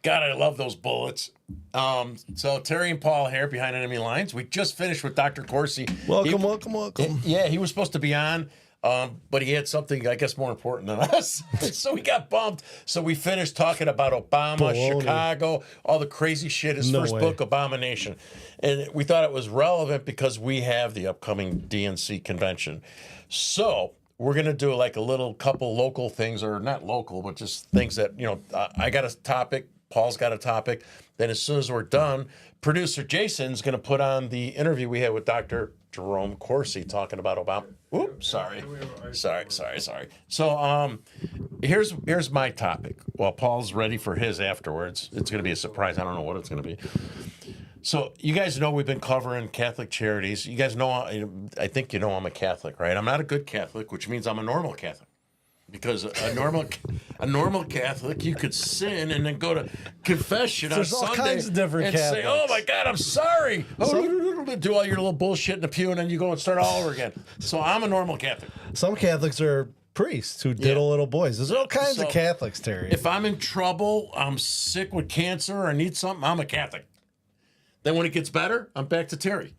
God, I love those bullets. So Terry and Paul here behind Enemy Lines. We just finished with Dr. Corsi. Welcome. Yeah, he was supposed to be on, but he had something, I guess, more important than us. So we got bumped. So we finished talking about Obama, Chicago, all the crazy shit. His first book, Obamanation. And we thought it was relevant because we have the upcoming DNC convention. So we're going to do like a little couple local things, or not local, but just things that, I got a topic. Paul's got a topic. Then as soon as we're done, producer Jason's going to put on the interview we had with Dr. Jerome Corsi talking about Obama. Oops, sorry. So here's my topic. Well, Paul's ready for his afterwards. It's going to be a surprise. I don't know what it's going to be. So you guys know we've been covering Catholic charities. You guys know, I think I'm a Catholic, right? I'm not a good Catholic, which means I'm a normal Catholic. Because a normal Catholic, you could sin and then go to confession on Sunday, all kinds of different and Catholics. say, "Oh my God, I'm sorry." Do all your little bullshit in the pew, and then you go and start all over again. So I'm a normal Catholic. Some Catholics are priests who diddle little boys. There's all kinds of Catholics, Terry. If I'm in trouble, I'm sick with cancer, or I need something, I'm a Catholic. Then when it gets better, I'm back to Terry.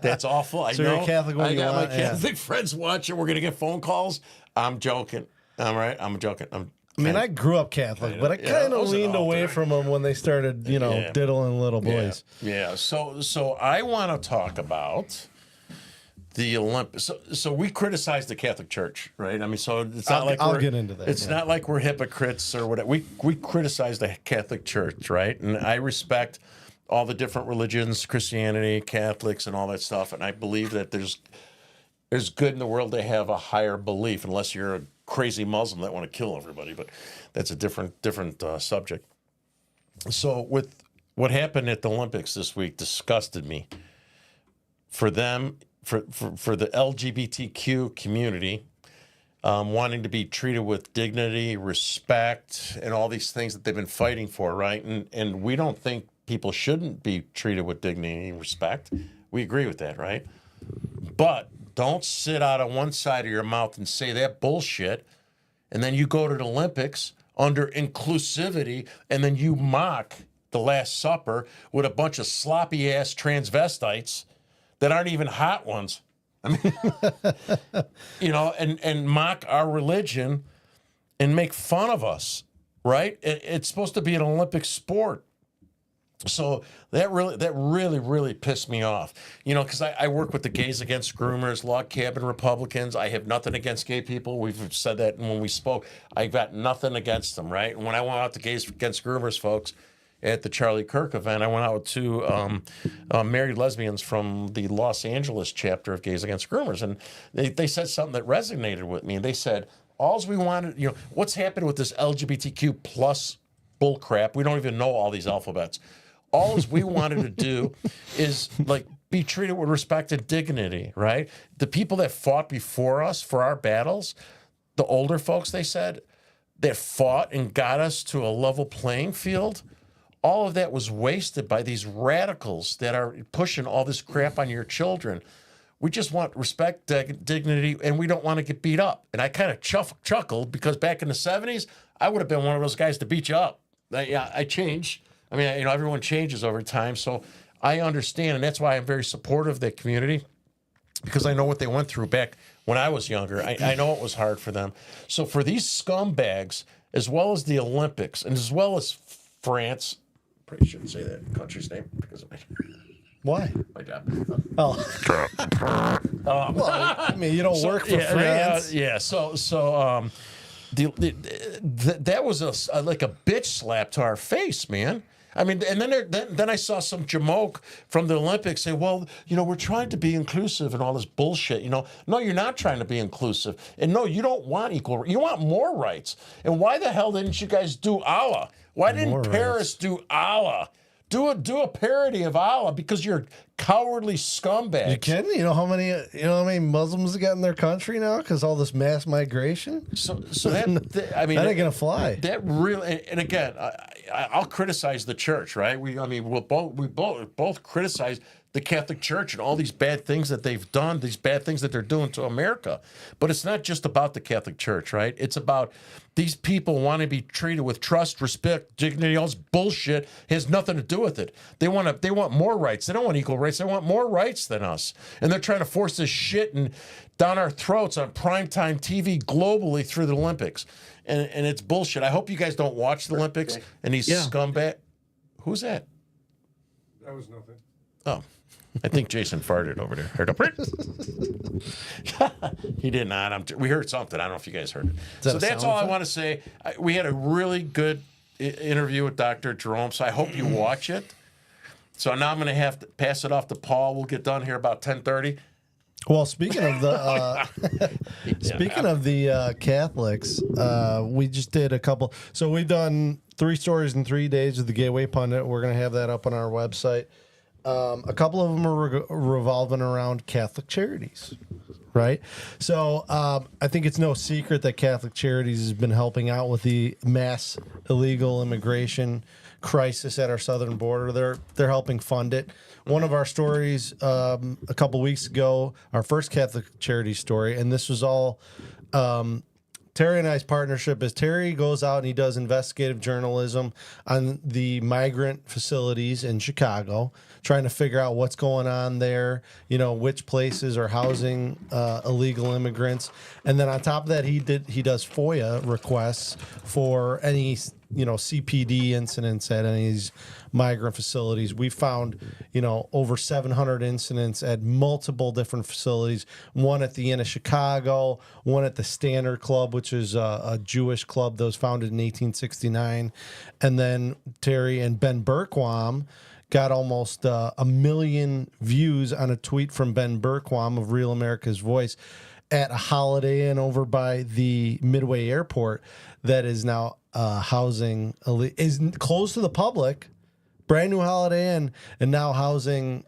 That's awful. I know. You're a Catholic when I you got want, my Catholic friends watching. We're gonna get phone calls. I'm joking. All right, I'm joking. I grew up Catholic, but I kind of leaned away from them when they started, diddling little boys. Yeah. So I want to talk about the Olympics. So we criticize the Catholic Church, right? I mean, so it's not like I'll get into that. It's not like we're hypocrites or whatever. We criticize the Catholic Church, right? And I respect all the different religions, Christianity, Catholics, and all that stuff. And I believe that there's good in the world to have a higher belief, unless you're a crazy Muslim that want to kill everybody. But that's a different subject. So with what happened at the Olympics this week disgusted me. For them, for the LGBTQ community, wanting to be treated with dignity, respect, and all these things that they've been fighting for, right? And we don't think people shouldn't be treated with dignity and respect. We agree with that, right? But don't sit out on one side of your mouth and say that bullshit, and then you go to the Olympics under inclusivity, and then you mock the Last Supper with a bunch of sloppy-ass transvestites that aren't even hot ones. I mean, and mock our religion and make fun of us, right? It's supposed to be an Olympic sport. So that really pissed me off, because I work with the Gays Against Groomers, Log Cabin Republicans. I have nothing against gay people. We've said that when we spoke. I got nothing against them, right? And when I went out to Gays Against Groomers, folks, at the Charlie Kirk event, I went out with two married lesbians from the Los Angeles chapter of Gays Against Groomers, and they said something that resonated with me. And they said, "Alls we wanted, what's happened with this LGBTQ plus bull crap? We don't even know all these alphabets. All we wanted to do is be treated with respect and dignity, right? The people that fought before us for our battles, the older folks, they said, that fought and got us to a level playing field, all of that was wasted by these radicals that are pushing all this crap on your children. We just want respect, dignity, and we don't want to get beat up." And I kind of chuckled because back in the 70s, I would have been one of those guys to beat you up. I changed. I mean, everyone changes over time, so I understand, and that's why I'm very supportive of that community, because I know what they went through back when I was younger. I know it was hard for them. So for these scumbags, as well as the Olympics, and as well as France, probably shouldn't say that country's name because of Why? my job. Oh. Well, you don't work for France. That was like a bitch slap to our face, man. I mean, and then I saw some jamoke from the Olympics say, "Well, we're trying to be inclusive and all this bullshit." No, you're not trying to be inclusive, and no, you don't want equal. You want more rights. And why the hell didn't you guys do Allah? Why didn't Paris do Allah? Do a parody of Allah, because you're cowardly scumbags. You kidding? You know how many Muslims have got in their country now because all this mass migration? So that ain't gonna fly. That really, and again, I'll criticize the church, right? We both criticize the Catholic Church and all these bad things that they've done, these bad things that they're doing to America. But it's not just about the Catholic Church, right? It's about these people want to be treated with trust, respect, dignity. All this bullshit has nothing to do with it. They want more rights. They don't want equal rights. They want more rights than us. And they're trying to force this shit down our throats on primetime TV globally through the Olympics. And it's bullshit. I hope you guys don't watch the Olympics and these scumbag. Who's that? That was nothing. Oh, I think Jason farted over there. Heard it? He did not. We heard something. I don't know if you guys heard it. So that's all I want to say. We had a really good interview with Dr. Jerome, so I hope you watch it. So now I'm going to have to pass it off to Paul. We'll get done here about 10:30. Well, speaking of the Catholics, we just did a couple. So we've done 3 stories in 3 days with the Gateway Pundit. We're going to have that up on our website. A couple of them are revolving around Catholic charities, right? So I think it's no secret that Catholic Charities has been helping out with the mass illegal immigration crisis at our southern border. They're helping fund it. One of our stories a couple weeks ago, our first Catholic charity story, and this was all Terry and I's partnership is Terry goes out and he does investigative journalism on the migrant facilities in Chicago, trying to figure out what's going on there, which places are housing illegal immigrants. And then on top of that, he does FOIA requests for any CPD incidents at any of these migrant facilities. We found, over 700 incidents at multiple different facilities. One at the Inn of Chicago, one at the Standard Club, which is a Jewish club that was founded in 1869. And then Terry and Ben Berquam got almost 1 million views on a tweet from Ben Berquam of Real America's Voice at a Holiday Inn over by the Midway Airport that is now housing is closed to the public, brand new Holiday Inn, and now housing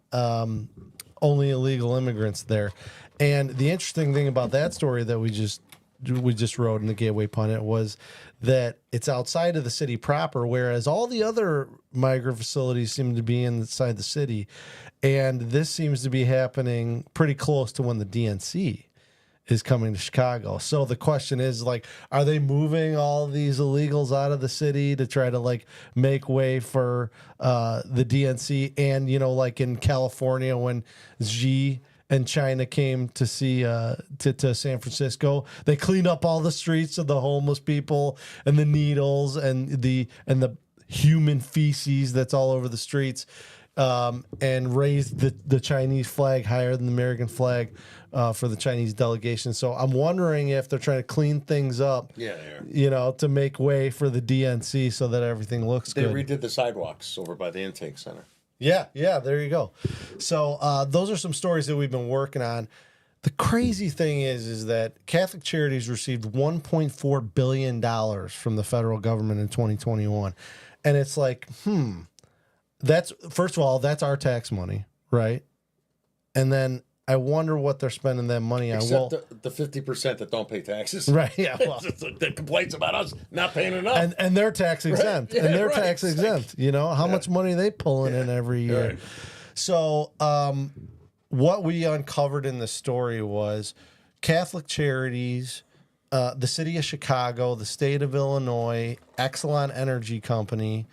only illegal immigrants there. And the interesting thing about that story that we just wrote in the Gateway Pundit was that it's outside of the city proper, whereas all the other migrant facilities seem to be inside the city, and this seems to be happening pretty close to when the DNC is coming to Chicago. So the question is, are they moving all these illegals out of the city to try to make way for the DNC? And like in California when Xi and China came to see to San Francisco, they cleaned up all the streets of the homeless people and the needles and the human feces that's all over the streets, and raised the Chinese flag higher than the American flag for the Chinese delegation. So I'm wondering if they're trying to clean things up, to make way for the DNC so that everything looks good. They redid the sidewalks over by the intake center. Yeah, there you go. So those are some stories that we've been working on. The crazy thing is that Catholic Charities received $1.4 billion from the federal government in 2021. And it's that's, first of all, that's our tax money, right? And then I wonder what they're spending that money on. Except the 50% that don't pay taxes. Right, yeah. Well, the complaints about us not paying enough. And they're tax exempt. Right. Yeah, and they're right. tax exempt. How much money are they pulling in every year? Right. So what we uncovered in the story was Catholic Charities, the city of Chicago, the state of Illinois, Exelon Energy Company,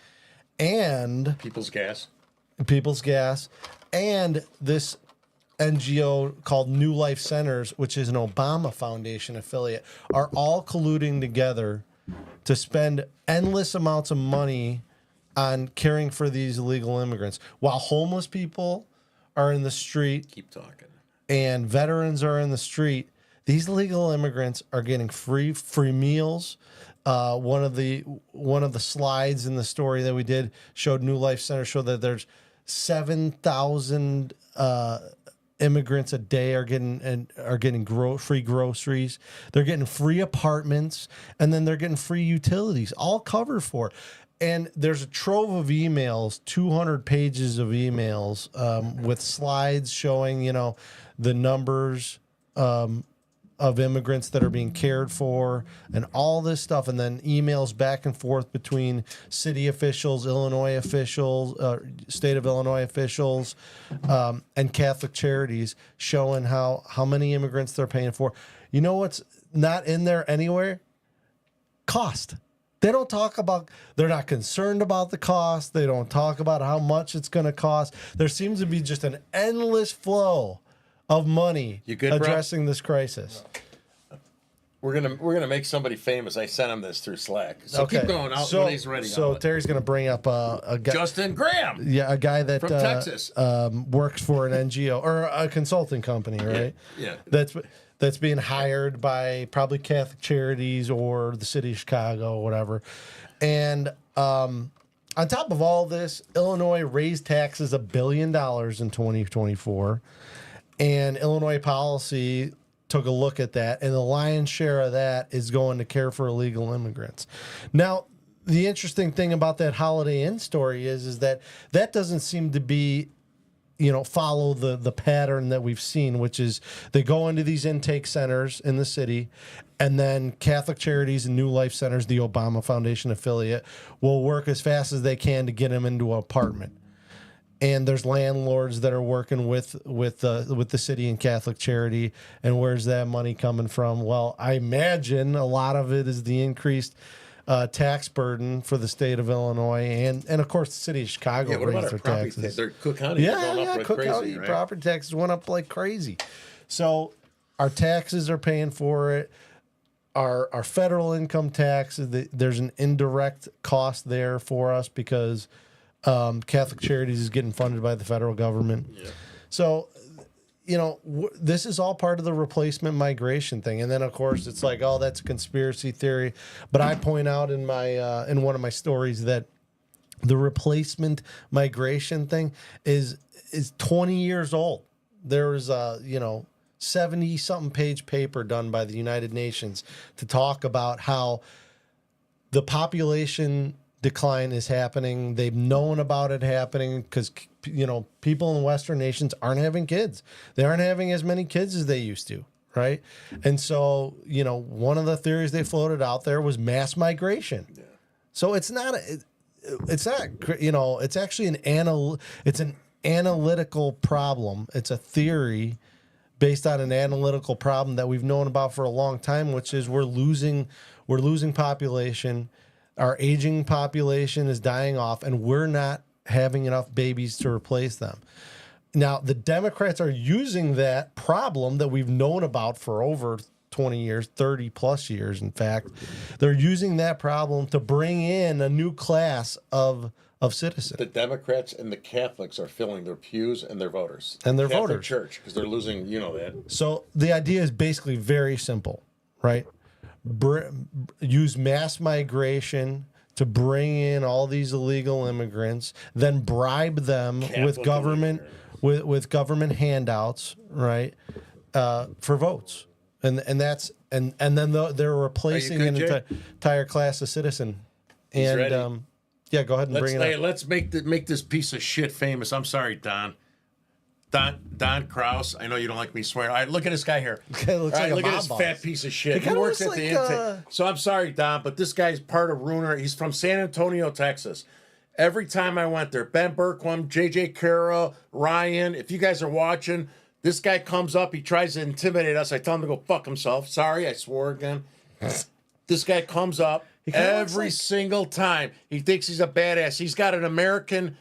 and People's Gas, and this NGO called New Life Centers, which is an Obama Foundation affiliate, are all colluding together to spend endless amounts of money on caring for these illegal immigrants. While homeless people are in the street, keep talking, and veterans are in the street, these illegal immigrants are getting free meals. One of the slides in the story that we did showed New Life Center showed that there's 7,000 immigrants a day are getting free groceries. They're getting free apartments, and then they're getting free utilities, all covered for. And there's a trove of emails, 200 pages of emails with slides showing, the numbers of of immigrants that are being cared for and all this stuff, and then emails back and forth between city officials, Illinois officials, state of Illinois officials, and Catholic Charities showing how many immigrants they're paying for. You know what's not in there anywhere? Cost. They don't talk about, they're not concerned about the cost. They don't talk about how much it's going to cost. There seems to be just an endless flow of money You good, bro? addressing this crisis. We're gonna make somebody famous. I sent him this through Slack. So keep going. When he's ready. So Terry's going to bring up a guy. Justin Graham. Yeah, a guy that From Texas. works for an NGO or a consulting company, right? Yeah. That's being hired by probably Catholic Charities or the city of Chicago, or whatever. And on top of all this, Illinois raised taxes $1 billion in 2024, and Illinois policy took a look at that, and the lion's share of that is going to care for illegal immigrants. Now, the interesting thing about that Holiday Inn story is that doesn't seem to be, follow the pattern that we've seen, which is they go into these intake centers in the city, and then Catholic Charities and New Life Centers, the Obama Foundation affiliate, will work as fast as they can to get them into an apartment. And there's landlords that are working with the city and Catholic Charity. And where's that money coming from? Well, I imagine a lot of it is the increased tax burden for the state of Illinois and of course the city of Chicago Yeah, what about raised our their property taxes. tax? Their Cook County are going up like Cook crazy, County right? property taxes went up like crazy. So our taxes are paying for it. Our federal income tax, there's an indirect cost there for us because Catholic Charities is getting funded by the federal government. Yeah. So, this is all part of the replacement migration thing. And then, of course, it's like, oh, that's a conspiracy theory. But I point out in my in one of my stories that the replacement migration thing is 20 years old. There was a 70-something page paper done by the United Nations to talk about how the population decline is happening. They've known about it happening because, people in Western nations aren't having kids. They aren't having as many kids as they used to, right? And so, one of the theories they floated out there was mass migration. Yeah. So it's actually an analytical problem. It's a theory based on an analytical problem that we've known about for a long time, which is we're losing population. Our aging population is dying off, and we're not having enough babies to replace them. Now, the Democrats are using that problem that we've known about for over 20 years, 30 plus years, in fact. They're using that problem to bring in a new class of citizens. The Democrats and the Catholics are filling their pews and their voters. And their Catholic voters. Church, because they're losing, that. So the idea is basically very simple, right? Use mass migration to bring in all these illegal immigrants, then bribe them with government with government handouts, right, for votes, and then they're replacing an entire class of citizen. And ready. Yeah, go ahead and bring it up. Let's make this piece of shit famous. I'm sorry, Don. Don Kraus. I know you don't like me swearing. All right, look at this guy here. Okay, looks like a look at mob this boss. fat piece of shit. He kinda works at looks the like, intake. So I'm sorry, Don, but this guy's part of Runer. He's from San Antonio, Texas. Every time I went there, Ben Berkwam, JJ Carroll, Ryan, if you guys are watching, this guy comes up. He tries to intimidate us. I tell him to go fuck himself. Sorry, I swore again. This guy comes up every single time. He thinks he's a badass. He's got an American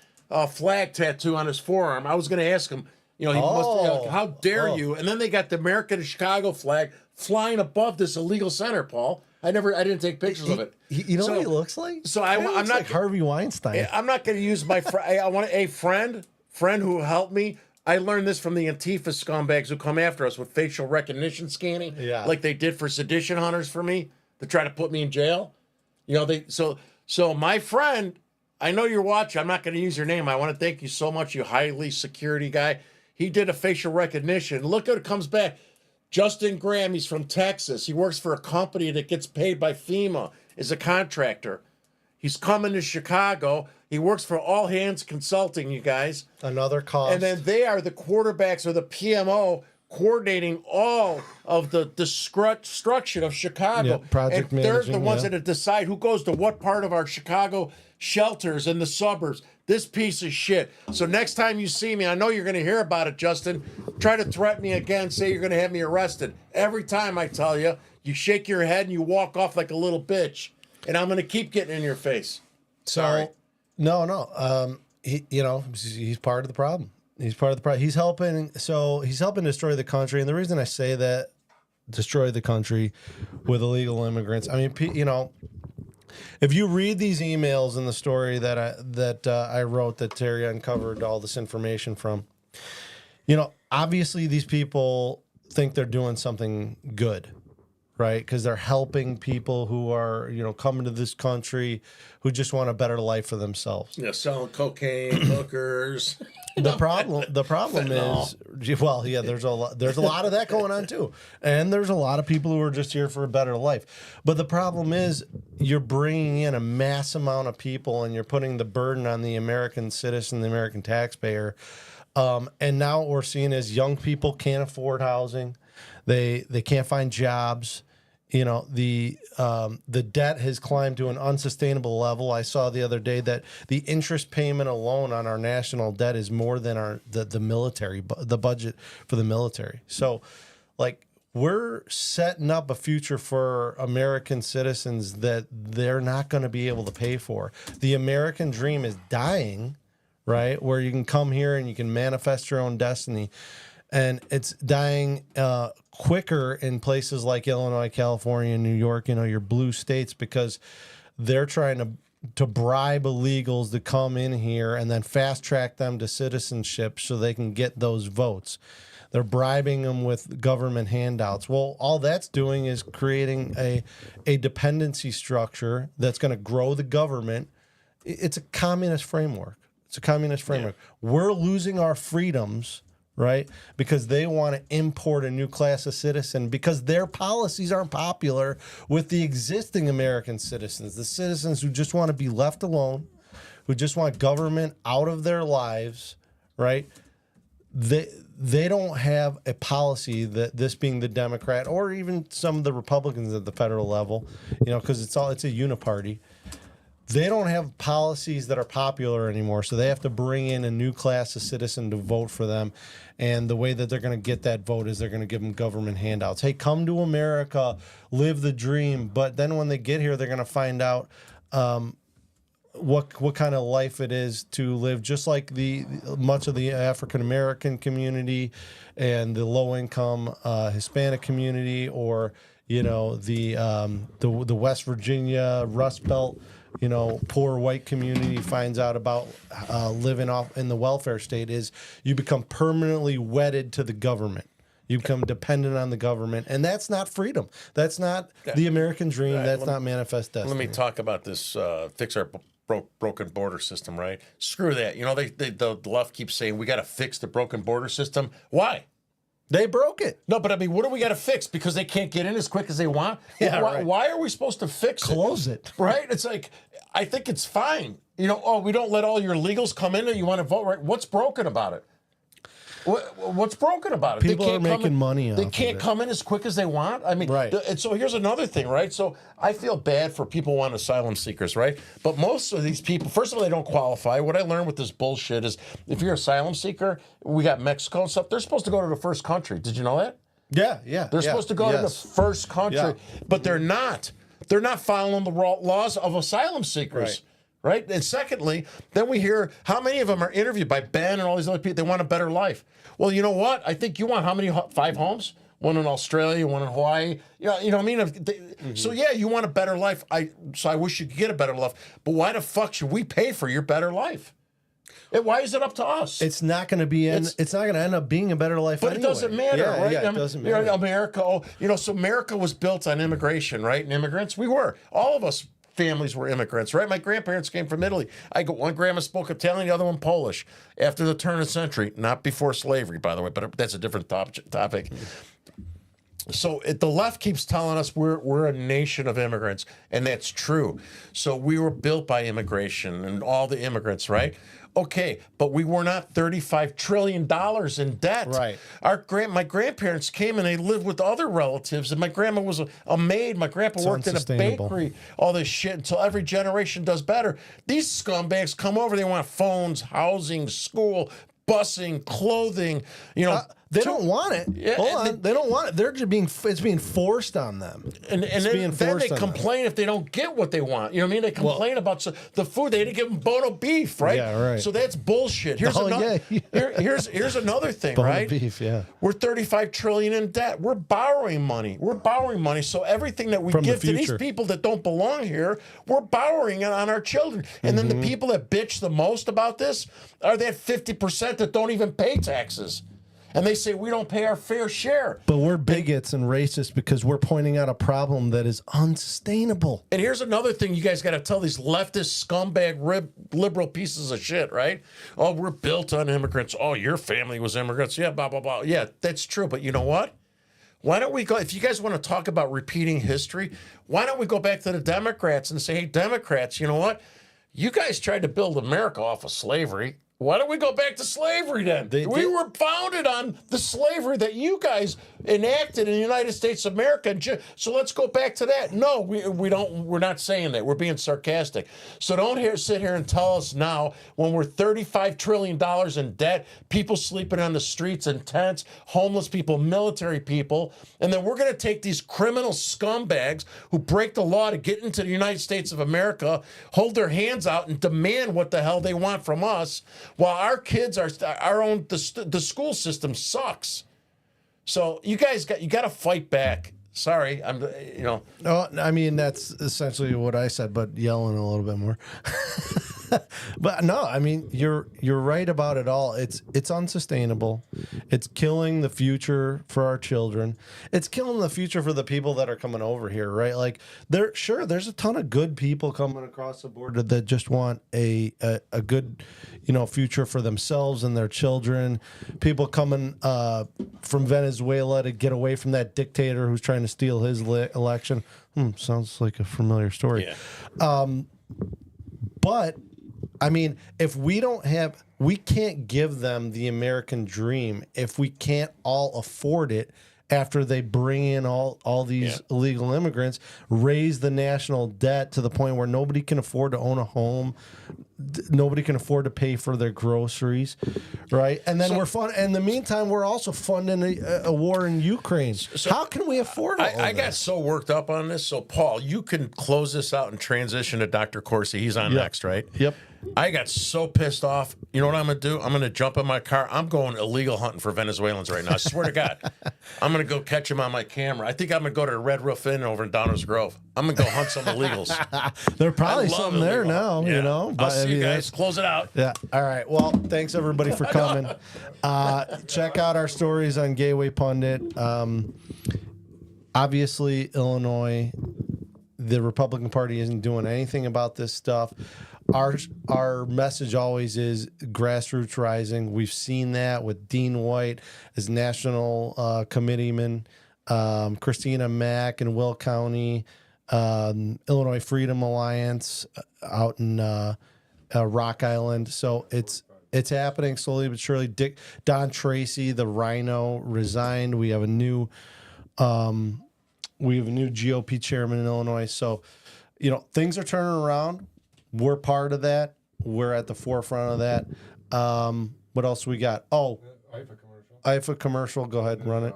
flag tattoo on his forearm. I was going to ask him, how dare you? And then they got the American Chicago flag flying above this illegal center, Paul. I didn't take pictures of it. You know what he looks like? So I'm not like Harvey Weinstein. I'm not going to use my I want a friend who helped me. I learned this from the Antifa scumbags who come after us with facial recognition scanning, like they did for sedition hunters for me to try to put me in jail. So my friend, I know you're watching. I'm not going to use your name. I want to thank you so much, you highly security guy. He did a facial recognition. Look at it comes back. Justin Graham, he's from Texas. He works for a company that gets paid by FEMA, is a contractor. He's coming to Chicago. He works for All Hands Consulting, you guys. Another cost. And then they are the quarterbacks or the PMO coordinating all of the destruction of Chicago. Yeah, project and they're the managing, ones yeah. that decide who goes to what part of our Chicago shelters in the suburbs. This piece of shit. So next time you see me, I know you're going to hear about it, Justin. Try to threaten me again, say you're going to have me arrested. Every time I tell you, you shake your head and you walk off like a little bitch. And I'm going to keep getting in your face. Sorry. No. He's part of the problem. He's part of the problem. He's helping destroy the country. And the reason I say that, destroy the country with illegal immigrants. I mean, if you read these emails in the story that I wrote, that Terry uncovered all this information from, obviously these people think they're doing something good, right? Because they're helping people who are, coming to this country who just want a better life for themselves. Yeah, selling cocaine, hookers. The problem is, well, yeah, there's a lot of that going on too, and there's a lot of people who are just here for a better life. But the problem is, you're bringing in a mass amount of people, and you're putting the burden on the American citizen, the American taxpayer. And now what we're seeing is young people can't afford housing, they can't find jobs. The debt has climbed to an unsustainable level. I saw the other day that the interest payment alone on our national debt is more than the military, the budget for the military. So, we're setting up a future for American citizens that they're not going to be able to pay for. The American dream is dying, right? Where you can come here and you can manifest your own destiny. And it's dying quicker in places like Illinois, California, New York, your blue states, because they're trying to bribe illegals to come in here and then fast track them to citizenship so they can get those votes. They're bribing them with government handouts. Well, all that's doing is creating a dependency structure that's going to grow the government. It's a communist framework. Yeah. We're losing our freedoms, right? Because they want to import a new class of citizen because their policies aren't popular with the existing American citizens, the citizens who just want to be left alone, who just want government out of their lives, right? They don't have a policy, that this being the Democrat or even some of the Republicans at the federal level, because it's a uniparty. They don't have policies that are popular anymore, so they have to bring in a new class of citizen to vote for them. And the way that they're going to get that vote is they're going to give them government handouts. Hey, come to America, live the dream. But then when they get here, they're going to find out what kind of life it is to live, just like much of the African American community and the low income Hispanic community, or the West Virginia Rust Belt. Poor white community finds out about living off in the welfare state, is you become permanently wedded to the government. You become dependent on the government, and that's not freedom. That's not the American dream. Right. That's not manifest destiny. Let me talk about this fix our broken border system, right? Screw that. The left keeps saying we got to fix the broken border system. Why? They broke it. No, but I mean, what do we got to fix? Because they can't get in as quick as they want? Yeah, why are we supposed to fix it? Close it. Right? It's like, I think it's fine. We don't let all your illegals come in and you want to vote, right? What's broken about it? What's broken about it? People are making money off of it. They can't come in as quick as they want. I mean, right. And so here's another thing, right? So I feel bad for people who want asylum seekers, right? But most of these people, first of all, they don't qualify. What I learned with this bullshit is if you're an asylum seeker, we got Mexico and stuff, they're supposed to go to the first country. Did you know that? Yeah. They're supposed to go to the first country, but they're not. They're not following the laws of asylum seekers. Right. And secondly, then we hear how many of them are interviewed by Ben and all these other people. They want a better life. Well, you know what? I think you want how many? 5 homes? One in Australia, one in Hawaii. You know what I mean? So yeah, you want a better life. So I wish you could get a better life. But why the fuck should we pay for your better life? Why is it up to us? It's not going to be. It's not going to end up being a better life. But anyway. It doesn't matter, right? Yeah, it doesn't matter. America. So America was built on immigration, right? And immigrants. We were. All of us. Families were immigrants, right? My grandparents came from Italy. One grandma spoke Italian, the other one Polish. After the turn of the century, not before slavery, by the way, but that's a different topic. So the left keeps telling us we're a nation of immigrants, and that's true. So we were built by immigration and all the immigrants, right? Okay, but we were not $35 trillion in debt. Right. My grandparents came and they lived with other relatives, and my grandma was a maid. My grandpa worked in a unsustainable. bakery, all this shit until every generation does better. These scumbags come over, they want phones, housing, school, busing, clothing, They don't want it. Yeah, Hold and on. They don't want it. They're just it's being forced on them. And It's then being they forced on them. complain if they don't get what they want. You know what I mean? They complain about the food. They didn't give them bono beef, right? Yeah, right. So that's bullshit. Here's another. Here's another thing, Bono right? beef, yeah. We're $35 trillion in debt. We're borrowing money. So everything that we From the give to these future. people that don't belong here, we're borrowing it on our children. And then the people that bitch the most about this are that 50% that don't even pay taxes. And they say we don't pay our fair share. But we're bigots and racist because we're pointing out a problem that is unsustainable. And here's another thing you guys got to tell these leftist scumbag liberal pieces of shit, right? Oh, we're built on immigrants. Oh, your family was immigrants. Yeah, blah, blah, blah. Yeah, that's true. But you know what? Why don't we go, if you guys want to talk about repeating history, why don't we go back to the Democrats and say, hey, Democrats, you know what? You guys tried to build America off of slavery. Why don't we go back to slavery then? We were founded on the slavery that you guys enacted in the United States of America. So let's go back to that. No, we don't. We're not saying that. We're being sarcastic. So don't sit here and tell us now when we're $35 trillion in debt, people sleeping on the streets in tents, homeless people, military people, and then we're going to take these criminal scumbags who break the law to get into the United States of America, hold their hands out and demand what the hell they want from us. While our kids are the school system sucks. So you guys got to fight back. Sorry, No, I mean that's essentially what I said, but yelling a little bit more. But no, I mean you're right about it all. It's unsustainable. It's killing the future for our children. It's killing the future for the people that are coming over here, right? Like there's a ton of good people coming across the border that just want a good, future for themselves and their children. People coming from Venezuela to get away from that dictator who's trying to steal his election. Sounds like a familiar story. yeah. But I mean, if we can't give them the American dream if we can't all afford it after they bring in all these illegal immigrants, raise the national debt to the point where nobody can afford to own a home, nobody can afford to pay for their groceries, right? And then in the meantime, we're also funding a war in Ukraine. How can we afford all I of got this? so worked up on this. So, Paul, you can close this out and transition to Dr. Corsi. He's on next, right? Yep. I got so pissed off. You know what I'm going to do? I'm going to jump in my car. I'm going illegal hunting for Venezuelans right now. I swear to God. I'm going to go catch them on my camera. I think I'm going to go to the Red Roof Inn over in Downers Grove. I'm going to go hunt some illegals. There are probably I love some there illegal now, hunting. Yeah. I'll see you guys. Close it out. Yeah. All right. Well, thanks everybody for coming. Check out our stories on Gateway Pundit. Obviously, Illinois, the Republican Party isn't doing anything about this stuff. Our message always is grassroots rising. We've seen that with Dean White as national committeeman, Christina Mack in Will County, Illinois Freedom Alliance out in Rock Island. So it's happening slowly but surely. Don Tracy, the Rhino, resigned. We have a new GOP chairman in Illinois. So, things are turning around. We're part of that. We're at the forefront of that. What else we got? Oh, IFA commercial. Go ahead, run it.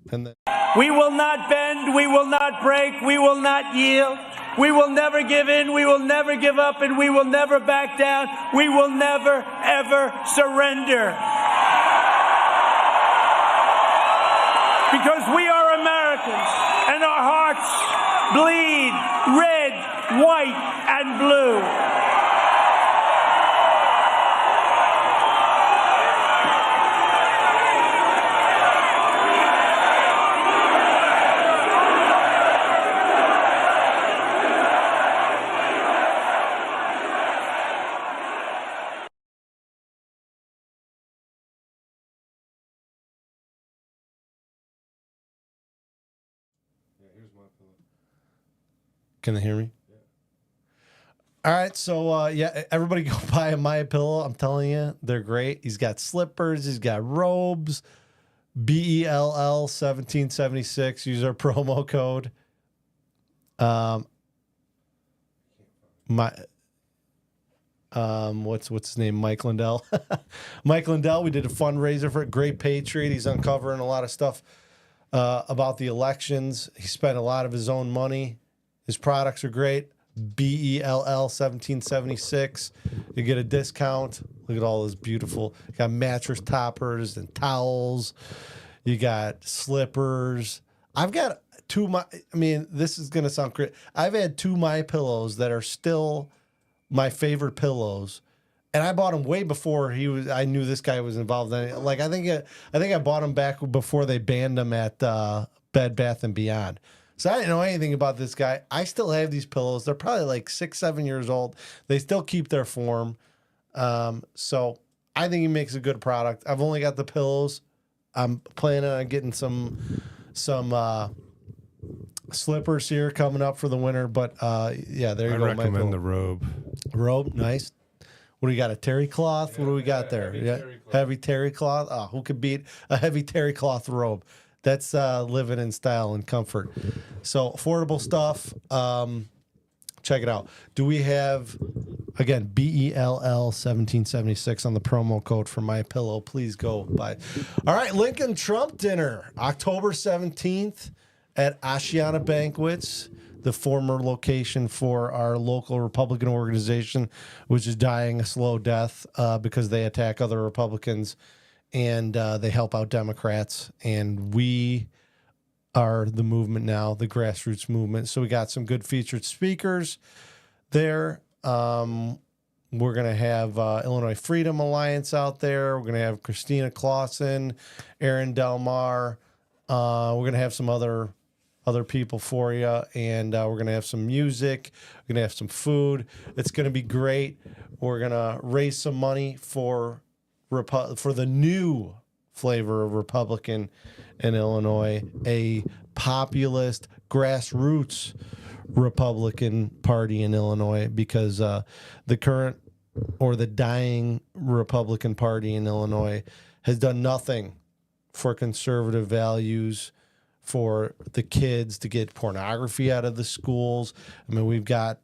And then we will not bend, we will not break, we will not yield. We will never give in, we will never give up, and we will never back down. We will never, ever surrender. Because we are Americans, and our hearts bleed red, white, and blue. Can they hear me? All right, so yeah, everybody go buy a My Pillow. I'm telling you, they're great. He's got slippers, he's got robes. BELL 1776. Use our promo code. What's his name? Mike Lindell. Mike Lindell. We did a fundraiser for it. Great Patriot. He's uncovering a lot of stuff about the elections. He spent a lot of his own money. His products are great. BELL 1776. You get a discount. Look at all those beautiful. You got mattress toppers and towels. You got slippers. I've got this is gonna sound great. I've had two My Pillows that are still my favorite pillows, and I bought them way before I knew this guy was involved in it. Like I think I bought them back before they banned them at Bed Bath and Beyond. So I didn't know anything about this guy. I still have these pillows. They're probably like 6-7 years old. They still keep their form. So I think he makes a good product. I've only got the pillows. I'm planning on getting some slippers here coming up for the winter. But yeah, there you I go. recommend the robe. Robe, nice. What do we got? A terry cloth? What do we got there? Heavy terry cloth. Oh, who could beat a heavy terry cloth robe? That's living in style and comfort. So affordable stuff. Check it out. Do we have, again, BELL 1776 on the promo code for My Pillow? Please go buy. All right, Lincoln Trump dinner, October 17th at Ashiana Banquets, the former location for our local Republican organization, which is dying a slow death because they attack other Republicans and they help out Democrats. And we are the movement now, the grassroots movement. So we got some good featured speakers there. We're going to have Illinois Freedom Alliance out there. We're going to have Christina Clausen, Aaron Delmar. We're going to have some other people for you, and we're going to have some music. We're going to have some food. It's going to be great. We're going to raise some money for the new flavor of Republican in Illinois, a populist grassroots Republican Party in Illinois, because the current or the dying Republican Party in Illinois has done nothing for conservative values, for the kids to get pornography out of the schools. I mean, we've got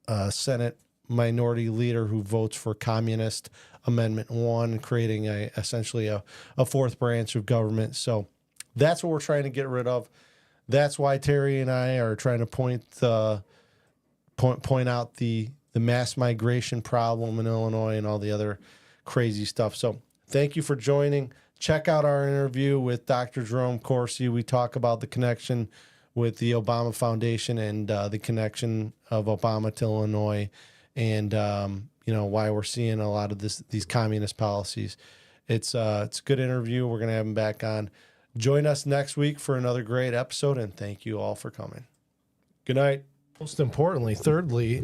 a Senate minority leader who votes for Communist Amendment 1, creating essentially a fourth branch of government. So that's what we're trying to get rid of. That's why Terry and I are trying to point out the mass migration problem in Illinois and all the other crazy stuff. So thank you for joining. Check out our interview with Dr. Jerome Corsi. We talk about the connection with the Obama Foundation and the connection of Obama to Illinois, and why we're seeing a lot of these communist policies. It's a good interview. We're going to have him back on. Join us next week for another great episode, and thank you all for coming. Good night. Most importantly, thirdly,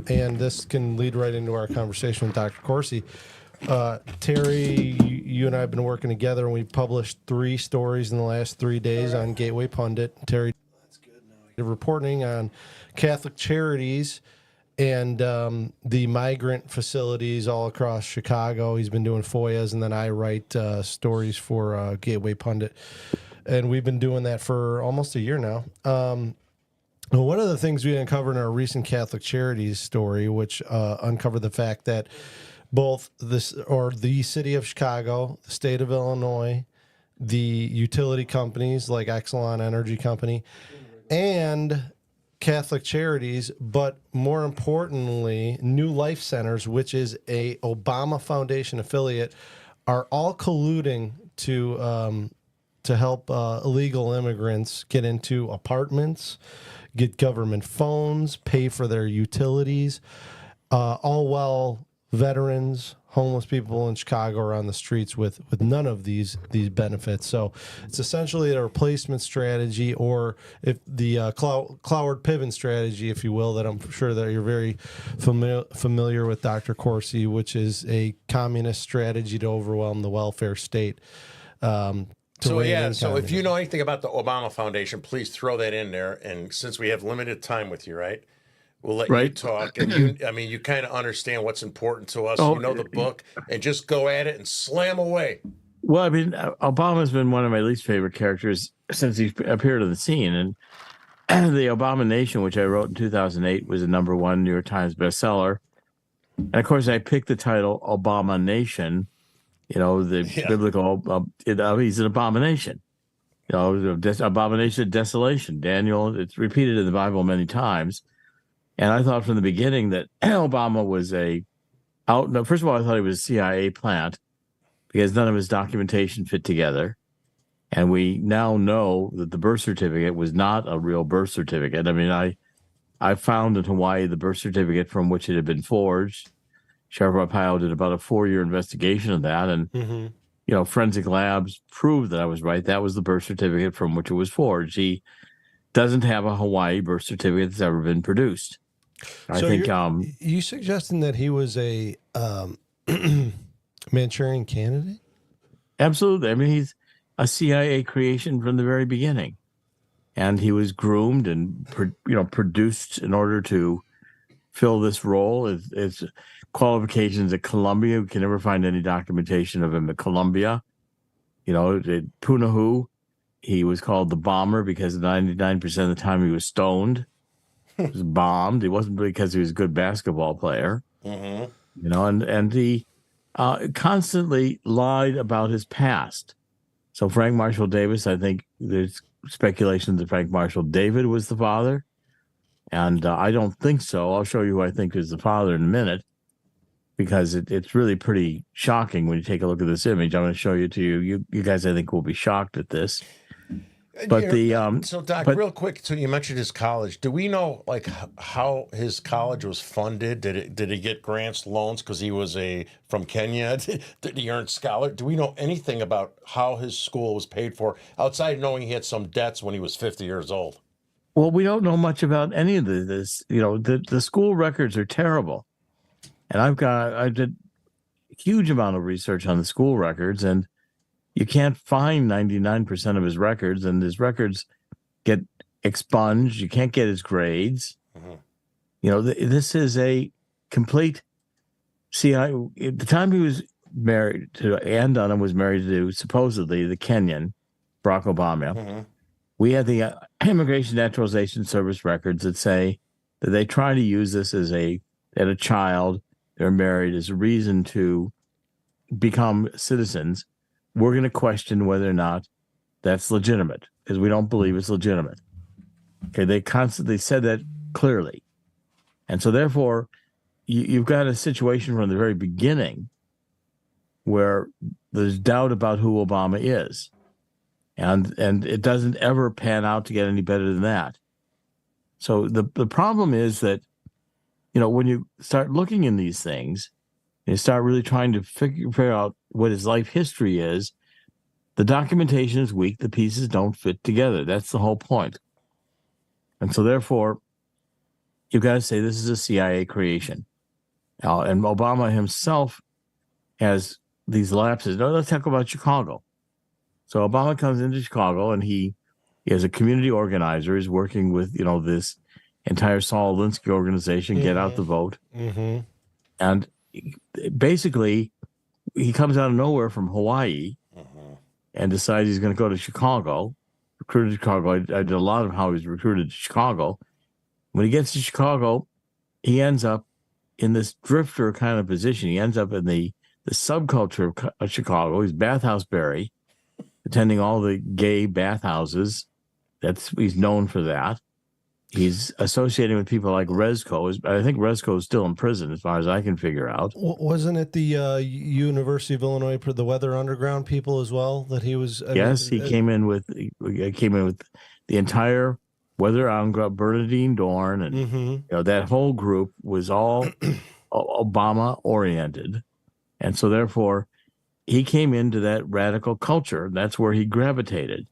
and this can lead right into our conversation with Dr. Corsi. Terry, you and I have been working together, and we've published 3 stories in the last 3 days on Gateway Pundit. Terry, that's good. Now reporting on Catholic Charities and the migrant facilities all across Chicago. He's been doing FOIAs, and then I write stories for Gateway Pundit. And we've been doing that for almost a year now. One of the things we uncovered in our recent Catholic Charities story, which uncovered the fact that both the city of Chicago, the state of Illinois, the utility companies like Exelon Energy Company, and Catholic Charities, but more importantly, New Life Centers, which is a Obama Foundation affiliate, are all colluding to help illegal immigrants get into apartments, get government phones, pay for their utilities, all while veterans, homeless people in Chicago are on the streets with none of these benefits. So it's essentially a replacement strategy, or if the Cloward-Piven strategy, if you will, that I'm sure that you're very familiar with, Dr. Corsi, which is a communist strategy to overwhelm the welfare state. So if you know anything about the Obama Foundation, please throw that in there. And since we have limited time with you, right? We'll let you Right. talk, and you kind of understand what's important to us. Oh, You know the book, and just go at it and slam away. Well, I mean, Obama's been one of my least favorite characters since he appeared on the scene. And the Obamanation, which I wrote in 2008, was a #1 New York Times bestseller. And of course, I picked the title Obamanation, the biblical, he's an abomination. Abomination of desolation. Daniel, it's repeated in the Bible many times. And I thought from the beginning that Obama was first of all, I thought he was a CIA plant because none of his documentation fit together. And we now know that the birth certificate was not a real birth certificate. I mean, I found in Hawaii the birth certificate from which it had been forged. Sheriff Arpaio did about a 4-year investigation of that. And, forensic labs proved that I was right. That was the birth certificate from which it was forged. He doesn't have a Hawaii birth certificate that's ever been produced. I think you suggesting that he was a Manchurian candidate? Absolutely. I mean, he's a CIA creation from the very beginning, and he was groomed and produced in order to fill this role. His qualifications at Columbia, we can never find any documentation of him at Columbia. At Punahou, he was called the bomber because 99% of the time he was stoned. He was bombed. It wasn't because he was a good basketball player. Mm-hmm. And he constantly lied about his past. So Frank Marshall Davis, I think there's speculation that Frank Marshall David was the father. And I don't think so. I'll show you who I think is the father in a minute, because it's really pretty shocking when you take a look at this image. I'm going to show you to you. You guys, I think, will be shocked at this. But so Doc, real quick, so you mentioned his college. Do we know how his college was funded? Did he get grants, loans because he was from Kenya? Did he earn scholar? Do we know anything about how his school was paid for outside knowing he had some debts when he was 50 years old? Well, we don't know much about any of this. The school records are terrible, and I did a huge amount of research on the school records, and you can't find 99% of his records, and his records get expunged. You can't get his grades. Mm-hmm. This is a complete CIA. At the time he was married to Ann Dunham, was married to supposedly the Kenyan Barack Obama. Mm-hmm. We had the Immigration Naturalization Service records that say that they try to use this as a child, they're married, as a reason to become citizens. We're going to question whether or not that's legitimate, because we don't believe it's legitimate. Okay, they constantly said that clearly. And so therefore, you've got a situation from the very beginning where there's doubt about who Obama is. And it doesn't ever pan out to get any better than that. So the problem is that, when you start looking in these things, you start really trying to figure out what his life history is, the documentation is weak, the pieces don't fit together. That's the whole point. And so therefore, you've got to say this is a CIA creation. And Obama himself has these lapses. Now, let's talk about Chicago. So Obama comes into Chicago, and he is a community organizer. He's working with, this entire Saul Alinsky organization, Get Out the Vote. Mm-hmm. And basically, he comes out of nowhere from Hawaii and decides he's going to go to Chicago, recruited to Chicago. I did a lot of how he was recruited to Chicago. When he gets to Chicago, he ends up in this drifter kind of position. He ends up in the subculture of Chicago. He's Bathhouse Barry, attending all the gay bathhouses. He's known for that. He's associating with people like Rezko. I think Rezko is still in prison, as far as I can figure out. Wasn't it the University of Illinois, the Weather Underground people as well that he was? He came in with the entire Weather Underground, Bernadine Dorn, and that whole group was all Obama oriented, and so therefore he came into that radical culture. That's where he gravitated.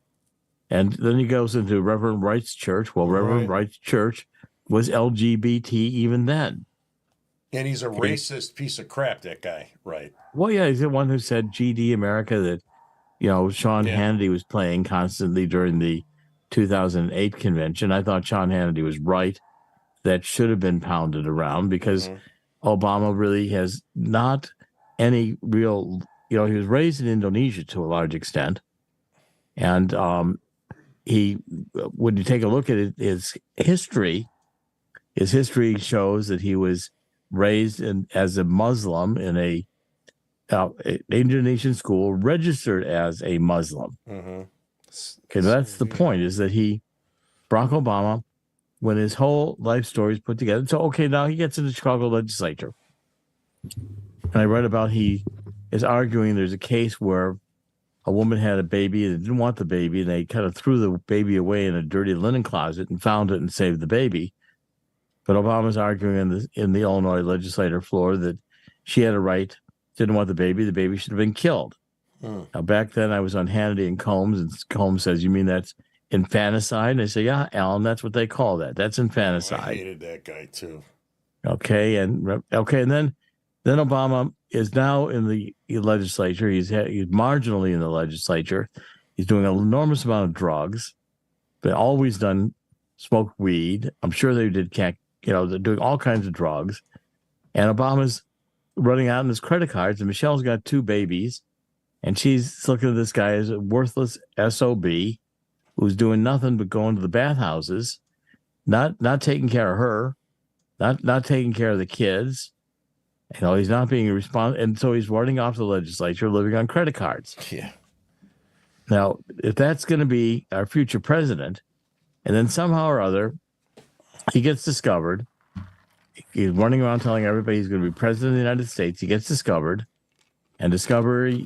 And then he goes into Reverend Wright's church. Well, Reverend Wright's church was LGBT even then. And he's a racist piece of crap, that guy, right? Well, yeah, he's the one who said GD America, that, Sean Hannity was playing constantly during the 2008 convention. I thought Sean Hannity was right. that should have been pounded around because Obama really has not any real, he was raised in Indonesia to a large extent. And when you take a look at it, his history shows that he was raised as a Muslim in a Indonesian school, registered as a Muslim. Okay, that's the point, is that Barack Obama, when his whole life story is put together. So, okay, now he gets in the Chicago legislature. And I read about he is arguing there's a case where a woman had a baby and didn't want the baby, and they kind of threw the baby away in a dirty linen closet and found it and saved the baby. But Obama's arguing in the Illinois legislature floor that she had a right, didn't want the baby should have been killed. Now, back then I was on Hannity and Combs, and Combs says, "You mean that's infanticide?" And I say, "Yeah, Alan, that's what they call that. That's infanticide." I hated that guy too. Okay, and then Obama is now in the legislature. He's marginally in the legislature. He's doing an enormous amount of drugs, but always smoked weed. I'm sure they did they're doing all kinds of drugs. And Obama's running out on his credit cards, and Michelle's got 2 babies, and she's looking at this guy as a worthless SOB who's doing nothing but going to the bathhouses, not taking care of her, not taking care of the kids. He's not being responsible, and so he's running off the legislature, living on credit cards. Yeah. Now, if that's going to be our future president, and then somehow or other he gets discovered, he's running around telling everybody he's going to be president of the United States. He gets discovered, and discovery,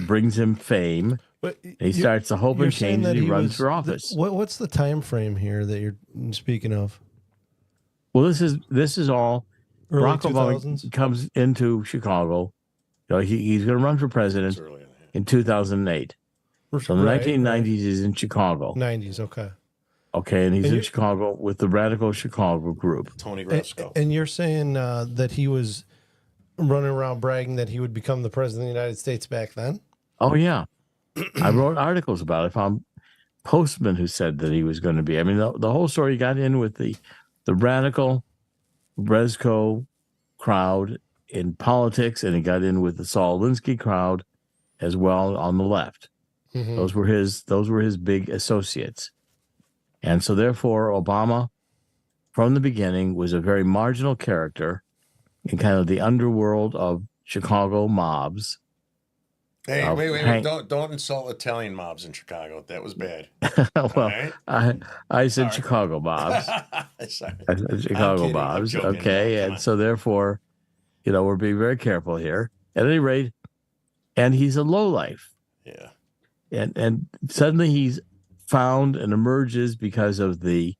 brings him fame. But he starts to hope and change, and he runs for office. What's the time frame here that you're speaking of? Well, this is all. Early Barack 2000s? Obama comes into Chicago. He's going to run for president in 2008. So in the 1990s, he's in Chicago. 90s, okay. Okay, and he's in Chicago with the Radical Chicago group. Tony Grasco. And you're saying that he was running around bragging that he would become the president of the United States back then? Oh, yeah. I wrote articles about it. I found postmen who said that he was going to be. I mean, the whole story got in with the Radical Brezko crowd in politics, and he got in with the Saul Alinsky crowd as well on the left. Those were his big associates. And so therefore Obama from the beginning was a very marginal character in kind of the underworld of Chicago mobs. Hey, wait, don't insult Italian mobs in Chicago. That was bad. Well, right? I said Sorry. Chicago mobs. Sorry. I said Chicago kidding. mobs. I'm joking. Okay. No, and so therefore, we're being very careful here. At any rate, and he's a lowlife. Yeah. And suddenly he's found and emerges because of the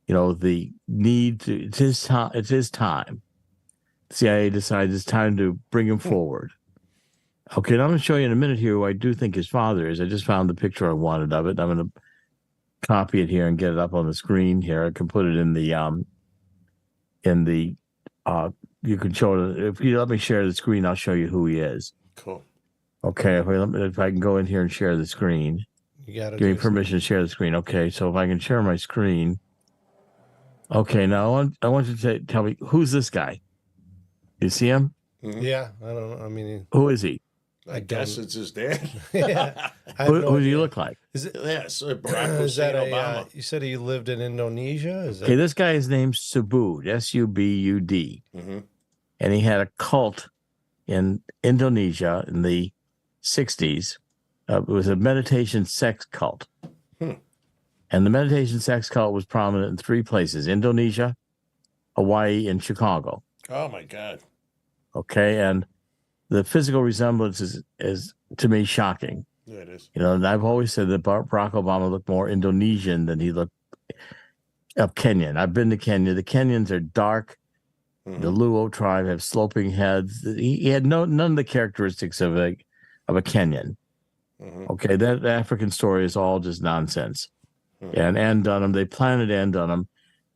need to, it's his time. CIA decides it's time to bring him forward. Okay, and I'm going to show you in a minute here who I do think his father is. I just found the picture I wanted of it. I'm going to copy it here and get it up on the screen here. I can put it in the you can show it. If you let me share the screen, I'll show you who he is. Cool. Okay, if I can go in here and share the screen. You got to Give me permission to share the screen. Okay, so if I can share my screen. Okay, now I want you to tell me, who's this guy? You see him? Yeah, I don't know. I mean, Who is he? I guess it's his dad. Yeah. Who do you look like? Is it? Yes, Barack Is that Hussein a? Obama. You said he lived in Indonesia. Is Okay, that? this guy is named Subud, Subud. Mm-hmm. And he had a cult in Indonesia in the 60s. It was a meditation sex cult. And the meditation sex cult was prominent in 3 places: Indonesia, Hawaii, and Chicago. Oh, my God. Okay, and the physical resemblance is to me shocking. Yeah, it is. And I've always said that Barack Obama looked more Indonesian than he looked Kenyan. I've been to Kenya. The Kenyans are dark. The Luo tribe have sloping heads. He had none of the characteristics of a Kenyan. Okay, that African story is all just nonsense. And Ann Dunham, they planted Ann Dunham.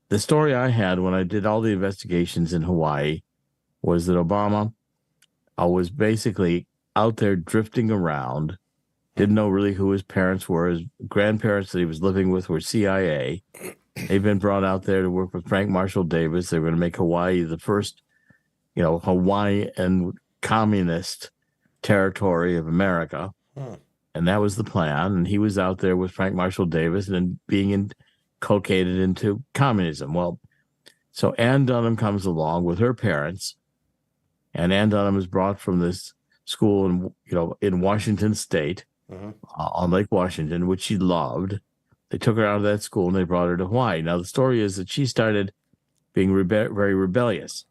The story I had when I did all the investigations in Hawaii was that Obama was basically out there drifting around, didn't know really who his parents were. His grandparents that he was living with were CIA. They've been brought out there to work with Frank Marshall Davis. They were going to make Hawaii the first, Hawaiian communist territory of America. And that was the plan. And he was out there with Frank Marshall Davis and being inculcated into communism. Well, so Ann Dunham comes along with her parents, and Ann Dunham is brought from this school in Washington State, on Lake Washington, which she loved. They took her out of that school and they brought her to Hawaii. Now, the story is that she started being very rebellious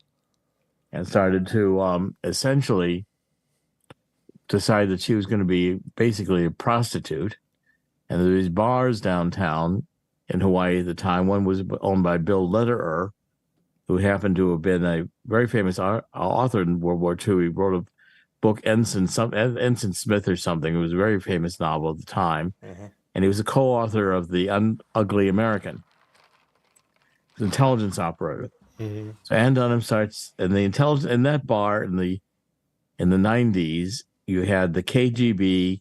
and started to essentially decide that she was going to be basically a prostitute. And there were these bars downtown in Hawaii at the time. One was owned by Bill Lederer, who happened to have been a very famous author in World War II. He wrote a book, Ensign Smith or something. It was a very famous novel at the time. And he was a co-author of The Ugly American. He was an intelligence operator. So Ann Dunham starts, and the intelligence in that bar in the 90s, you had the KGB,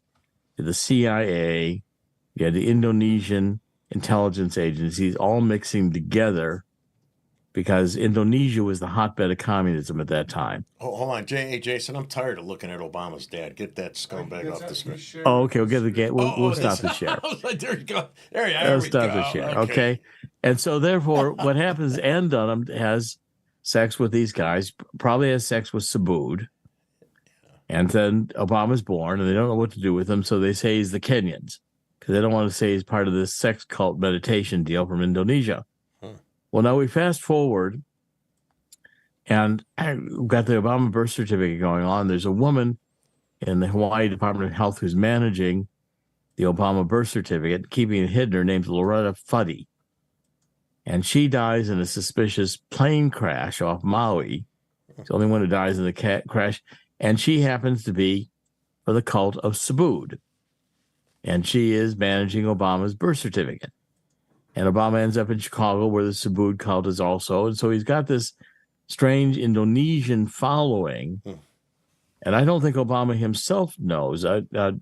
the CIA, you had the Indonesian intelligence agencies all mixing together because Indonesia was the hotbed of communism at that time. Oh, hold on, Jason, I'm tired of looking at Obama's dad. Get that scumbag off the screen. Oh, okay, we'll get the game. We'll stop the share. There you go. There you Let's stop the share. Okay. And so therefore, what happens? Ann Dunham has sex with these guys. Probably has sex with Subud. And then Obama's born, and they don't know what to do with him, so they say he's the Kenyans because they don't want to say he's part of this sex cult meditation deal from Indonesia. Well, now we fast forward, and we've got the Obama birth certificate going on. There's a woman in the Hawaii Department of Health who's managing the Obama birth certificate, keeping it hidden. Her name's Loretta Fuddy. And she dies in a suspicious plane crash off Maui. It's the only one who dies in the crash. And she happens to be for the cult of Subud. And she is managing Obama's birth certificate. And Obama ends up in Chicago, where the Subud cult is also. And so he's got this strange Indonesian following. And I don't think Obama himself knows.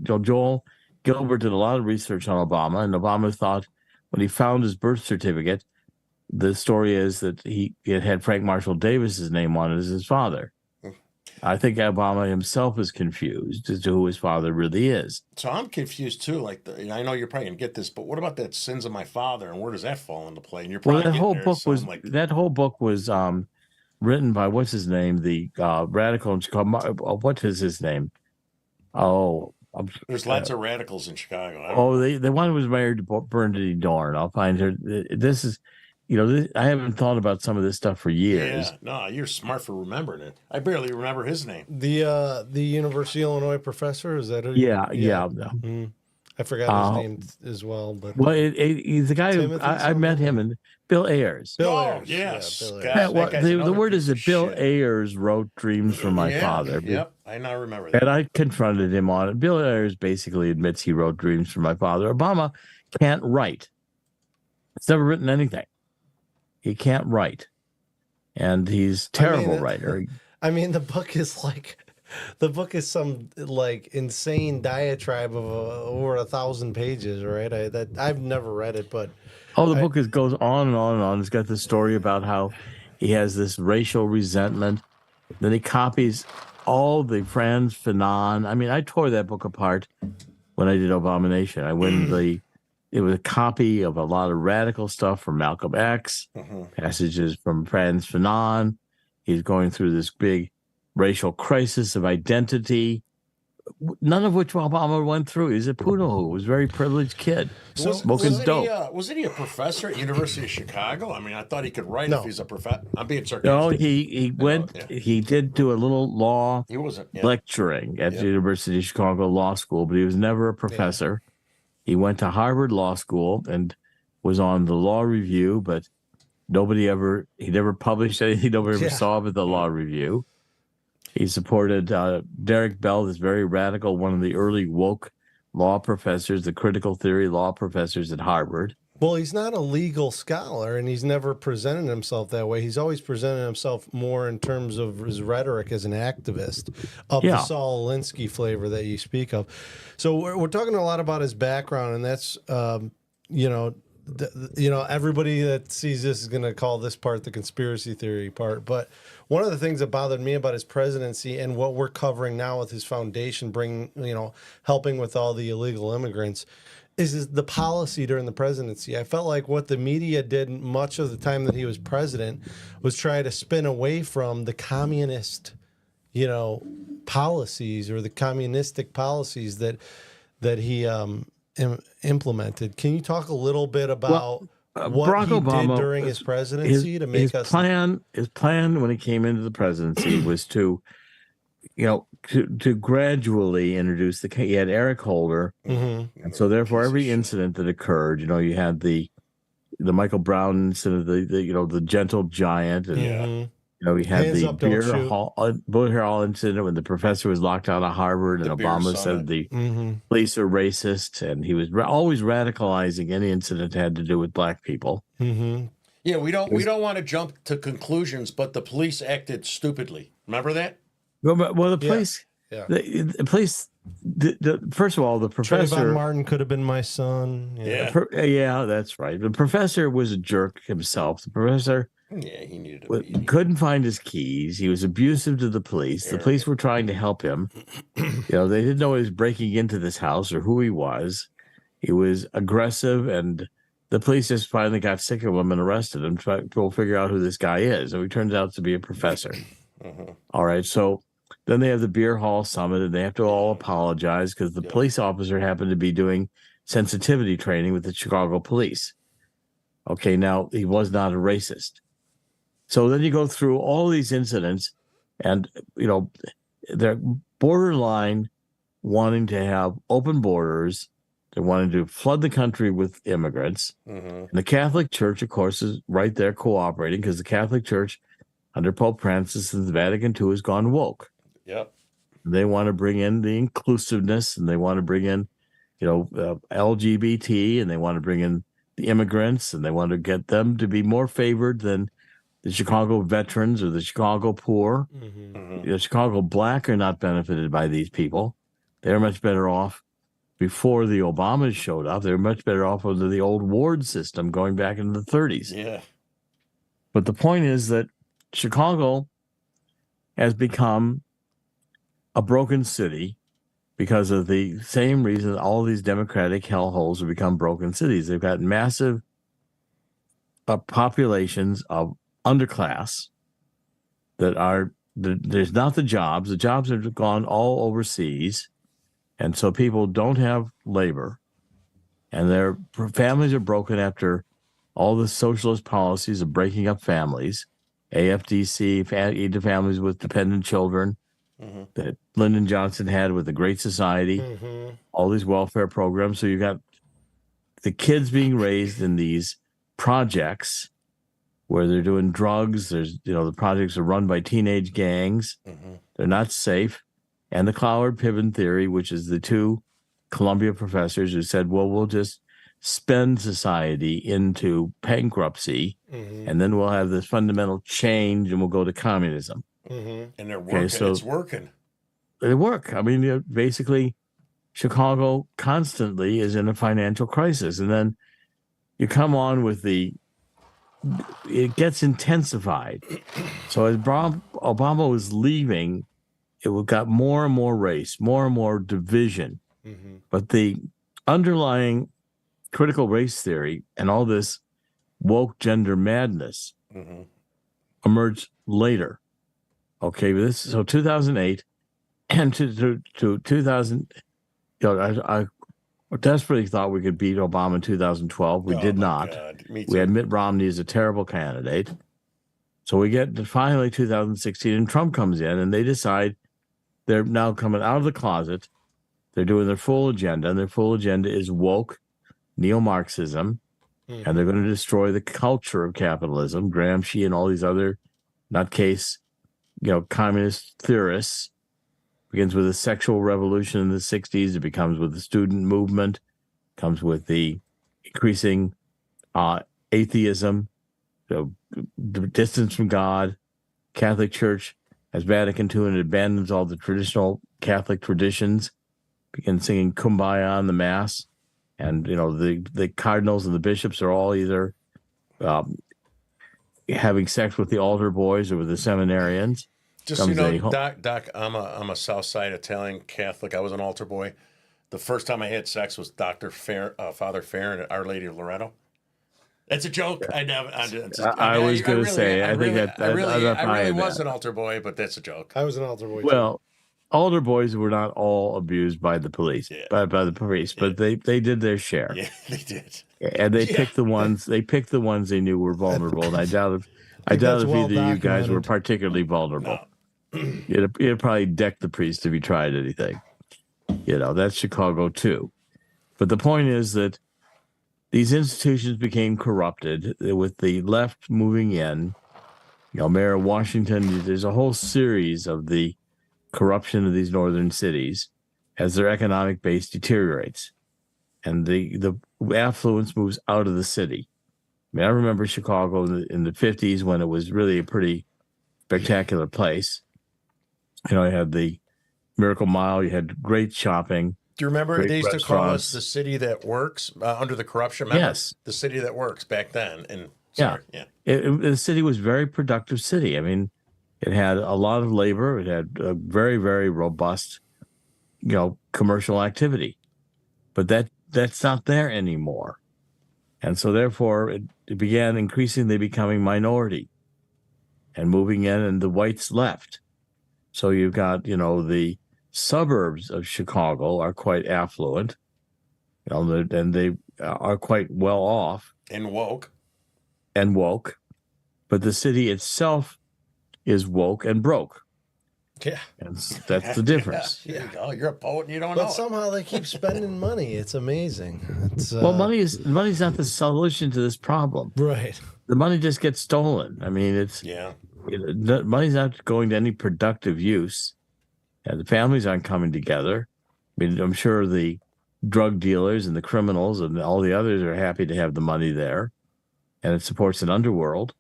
Joel Gilbert did a lot of research on Obama, and Obama thought when he found his birth certificate, the story is that it had Frank Marshall Davis's name on it as his father. I think Obama himself is confused as to who his father really is. So I'm confused too. Like, I know you're probably gonna get this, but what about that Sins of My Father, and where does that fall into play? And you're probably that whole book was written by what's his name, the radical in Chicago. What is his name? There's lots of radicals in Chicago. The one who was married to Bernadette Dorn. I'll find her. This is. I haven't thought about some of this stuff for years. Yeah, no, you're smart for remembering it. I barely remember his name. The University of Illinois professor, is that who? Yeah. I forgot his name as well. But he's the guy who I met him, and Bill Ayers. Ayers. Yes. Bill Ayers. The word is that Bill Ayers wrote Dreams from My Father. Yep, I now remember that. And I confronted him on it. Bill Ayers basically admits he wrote Dreams from My Father. Obama can't write. He's never written anything. He can't write, and he's a terrible writer. I mean, the book is some insane diatribe of over 1,000 pages, right? I've never read it, but the book goes on and on and on. It's got this story about how he has this racial resentment. Then he copies all the Frantz Fanon. I mean, I tore that book apart when I did Obamanation. I went It was a copy of a lot of radical stuff from Malcolm X, passages from Frantz Fanon. He's going through this big racial crisis of identity, none of which Obama went through. He's a poodle. He was a very privileged kid, smoking dope. Wasn't he a professor at University of Chicago? I mean, I thought he could write if he's a professor. I'm being sarcastic. No, he went. He did do a little law lecturing at the University of Chicago Law School, but he was never a professor. Yeah. He went to Harvard Law School and was on the Law Review, but he never published anything. Nobody ever saw him at the Law Review. He supported Derek Bell, this very radical, one of the early woke law professors, the critical theory law professors at Harvard. Well, he's not a legal scholar, and he's never presented himself that way. He's always presented himself more in terms of his rhetoric as an activist of the Saul Alinsky flavor that you speak of. So we're talking a lot about his background, and that's, everybody that sees this is going to call this part the conspiracy theory part. But one of the things that bothered me about his presidency and what we're covering now with his foundation, helping with all the illegal immigrants, is the policy during the presidency. I felt like what the media did much of the time that he was president was try to spin away from the communist, policies or the communistic policies that he implemented. Can you talk a little bit about what Barack he Obama, did during his presidency to make his plan when he came into the presidency was to gradually introduce he had Eric Holder, and so therefore every incident that occurred, you had the Michael Brown incident, the gentle giant, and we had Hands the up, don't shoot. beer hall incident when the professor was locked out of Harvard, and The beer Obama summit. said the police are racist, and he was always radicalizing any incident that had to do with black people. Yeah, we don't want to jump to conclusions, but the police acted stupidly. Remember that? Well, the police, Yeah. the police. First of all, the Trayvon professor. Martin could have been my son. Yeah, that's right. The professor was a jerk himself. The professor Yeah, he needed a beating. couldn't find his keys. He was abusive to the police. The police were trying to help him. They didn't know he was breaking into this house or who he was. He was aggressive, and the police just finally got sick of him and arrested him, trying to figure out who this guy is. So he turns out to be a professor. All right, so then they have the beer hall summit, and they have to all apologize because the police officer happened to be doing sensitivity training with the Chicago police. Okay, now he was not a racist. So then you go through all these incidents, and they're borderline wanting to have open borders. They wanted to flood the country with immigrants. And the Catholic Church, of course, is right there cooperating because the Catholic Church under Pope Francis and the Vatican II has gone woke. Yep. They want to bring in the inclusiveness, and they want to bring in, LGBT, and they want to bring in the immigrants, and they want to get them to be more favored than the Chicago veterans or the Chicago poor. The Chicago black are not benefited by these people. They're much better off before the Obamas showed up. They're much better off under the old ward system going back into the 30s. Yeah. But the point is that Chicago has become a broken city because of the same reason all these Democratic hellholes have become broken cities. They've got massive populations of underclass there's not the jobs. The jobs have gone all overseas. And so people don't have labor, and their families are broken after all the socialist policies of breaking up families, AFDC, aid to families with dependent children that Lyndon Johnson had with the Great Society, all these welfare programs. So you got the kids being raised in these projects where they're doing drugs. There's, the projects are run by teenage gangs. They're not safe. And the Cloward-Piven theory, which is the two Columbia professors who said, well, we'll just spend society into bankruptcy, and then we'll have this fundamental change, and we'll go to communism. And they're working. It's working. They work. I mean, basically, Chicago constantly is in a financial crisis. And then you come on with it gets intensified. So as Obama was leaving, it got more and more race, more and more division. But the underlying critical race theory and all this woke gender madness emerged later. Okay, so 2008 and to 2000. I desperately thought we could beat Obama in 2012. We did not. God. Me too. We had Mitt Romney as a terrible candidate. So we get to finally 2016, and Trump comes in, and they decide they're now coming out of the closet. They're doing their full agenda, and their full agenda is woke neo-Marxism, and they're going to destroy the culture of capitalism. Gramsci and all these other nutcase, communist theorists. Begins with the sexual revolution in the 60s. It becomes with the student movement, comes with the increasing atheism, the distance from God. Catholic Church has Vatican II and it abandons all the traditional Catholic traditions, begins singing Kumbaya on the Mass. and the cardinals and the bishops are all either having sex with the altar boys or with the seminarians. Just so you know, Doc, I'm a South Side Italian Catholic. I was an altar boy. The first time I had sex was Father Farron at Our Lady of Loretto. That's a joke. I never. I was going to say. I really was an altar boy, but that's a joke. I was an altar boy. Well, altar boys were not all abused by the police, by the priest, but they did their share. Yeah, they did. And they picked the ones. They picked the ones they knew were vulnerable. And I doubt if either of you guys were particularly vulnerable. No. You'd probably deck the priest if you tried anything. That's Chicago too. But the point is that these institutions became corrupted with the left moving in. Mayor of Washington, there's a whole series of the corruption of these northern cities as their economic base deteriorates. And the affluence moves out of the city. I remember Chicago in the 50s when it was really a pretty spectacular place. You had the Miracle Mile, you had great shopping. Do you remember they used to call us the city that works under the corruption? Remember? Yes. The city that works back then. And the city was a very productive city. It had a lot of labor. It had a very, very robust, commercial activity. But that's not there anymore. And so therefore it began increasingly becoming minority and moving in, and the whites left. So you've got, the suburbs of Chicago are quite affluent, and they are quite well off and woke, but the city itself is woke and broke. Yeah, and that's the difference. Yeah. You're a poet and you don't know. But somehow they keep spending money. It's amazing. Well, money's not the solution to this problem. Right. The money just gets stolen. Money's not going to any productive use. And the families aren't coming together. I'm sure the drug dealers and the criminals and all the others are happy to have the money there, and it supports an underworld.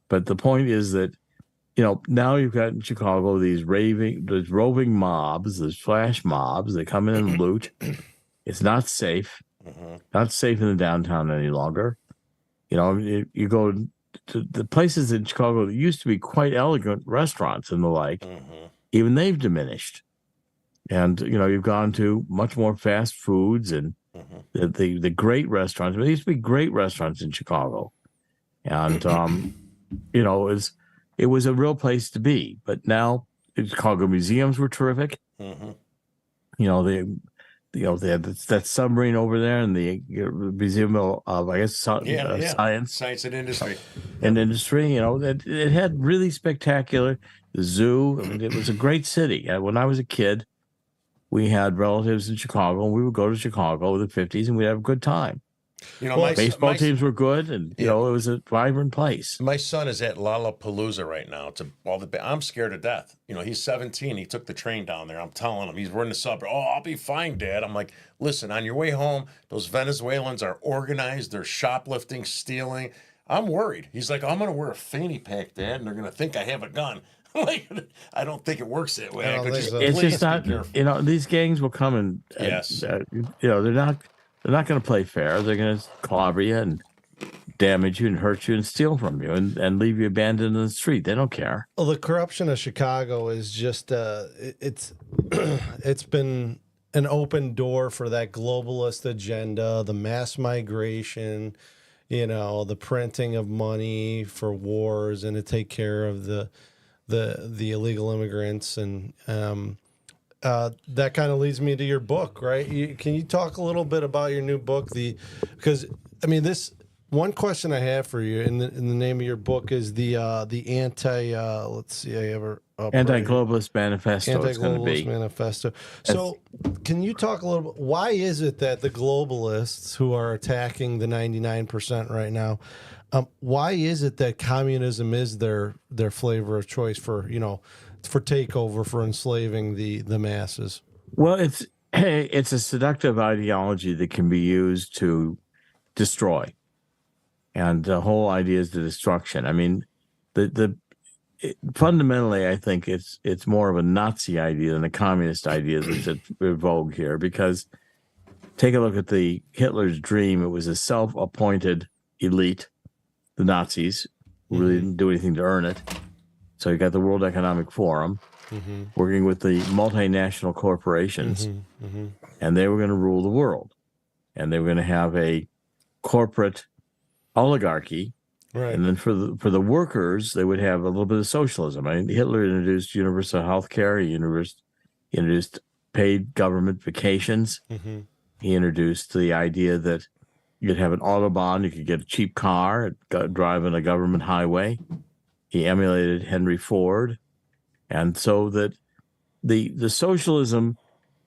But the point is that, now you've got in Chicago these roving mobs, these flash mobs. They come in and loot. It's not safe. Not safe in the downtown any longer. You go to the places in Chicago that used to be quite elegant restaurants and the like. Even they've diminished. And, you've gone to much more fast foods and the great restaurants. There used to be great restaurants in Chicago. And, it was a real place to be. But now the Chicago museums were terrific. They had that submarine over there in the Museum of, Science and Industry. It had really spectacular. The zoo. It was a great city. When I was a kid, we had relatives in Chicago, and we would go to Chicago in the 50s, and we'd have a good time. Baseball teams were good, and it was a vibrant place. My son is at Lollapalooza right now. I'm scared to death. He's 17. He took the train down there. I'm telling him we're in the suburb. Oh, I'll be fine, Dad. I'm like, listen, on your way home, those Venezuelans are organized. They're shoplifting, stealing. I'm worried. He's like, I'm going to wear a fanny pack, Dad, and they're going to think I have a gun. I don't think it works that way. It's just not. These gangs will come and yes. They're not going to play fair. They're going to clobber you and damage you and hurt you and steal from you and leave you abandoned in the street. They don't care. Well, the corruption of Chicago is just it's been an open door for that globalist agenda, the mass migration, the printing of money for wars and to take care of the illegal immigrants. And that kind of leads me to your book, right? Can you talk a little bit about your new book? Because this one question I have for you in the name of your book is the let's see, I have her up Anti-Globalist Manifesto. Anti-Globalist Manifesto. So can you talk a little bit, why is it that the globalists who are attacking the 99% right now, why is it that communism is their flavor of choice for takeover, for enslaving the masses? Well, it's a seductive ideology that can be used to destroy, and the whole idea is the destruction. Fundamentally, I think it's more of a Nazi idea than a communist idea that's in vogue here, because take a look at Hitler's dream. It was a self-appointed elite, the Nazis, who really didn't do anything to earn it. So you got the World Economic Forum working with the multinational corporations, and they were going to rule the world. And they were going to have a corporate oligarchy. Right. And then for the workers, they would have a little bit of socialism. I mean, Hitler introduced universal health care. He introduced paid government vacations. He introduced the idea that you could have an Autobahn, you could get a cheap car, drive on a government highway. He emulated Henry Ford. And so that the socialism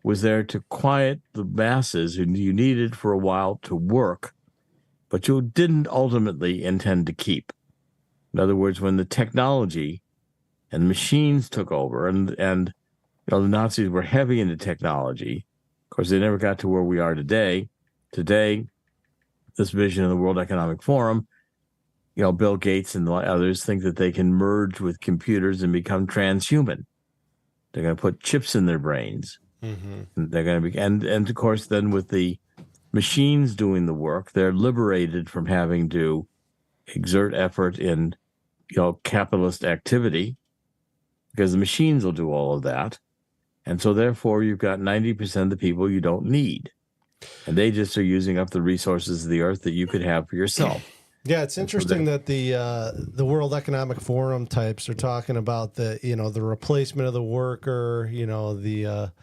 was there to quiet the masses who you needed for a while to work, but you didn't ultimately intend to keep. In other words, when the technology and machines took over, and the Nazis were heavy into technology, of course, they never got to where we are today. Today, this vision of the World Economic Forum, Bill Gates and the others think that they can merge with computers and become transhuman. They're going to put chips in their brains. And they're going to be, and of course, then with the machines doing the work, they're liberated from having to exert effort in, capitalist activity, because the machines will do all of that. And so therefore you've got 90% of the people you don't need. And they just are using up the resources of the earth that you could have for yourself. Yeah, it's interesting that the World Economic Forum types are talking about the replacement of the worker, they're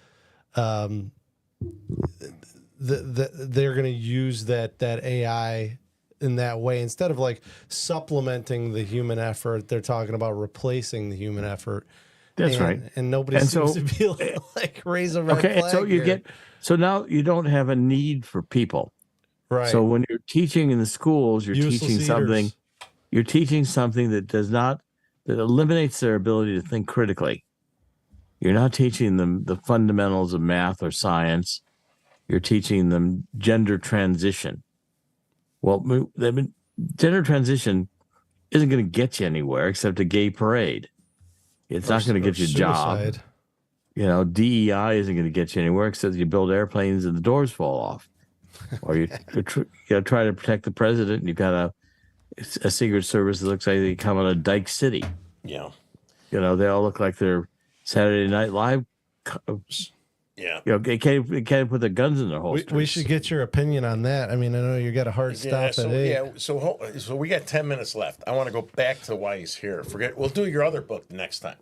going to use that AI in that way instead of like supplementing the human effort. They're talking about replacing the human effort. That's right. And nobody seems to be like raise a red flag. So so now you don't have a need for people. Right. So when you're teaching in the schools, you're teaching something that eliminates their ability to think critically. You're not teaching them the fundamentals of math or science. You're teaching them gender transition. Well, gender transition isn't going to get you anywhere except a gay parade. It's not going to get you a job. DEI isn't going to get you anywhere except you build airplanes and the doors fall off. Or you try to protect the president and you've got a Secret Service that looks like they come out of Dyke City. Yeah. They all look like they're Saturday Night Live. Yeah. They can't put their guns in their holsters. We should get your opinion on that. I mean, I know you got a hard stop at 8. Yeah, so we got 10 minutes left. I want to go back to why he's here. We'll do your other book the next time.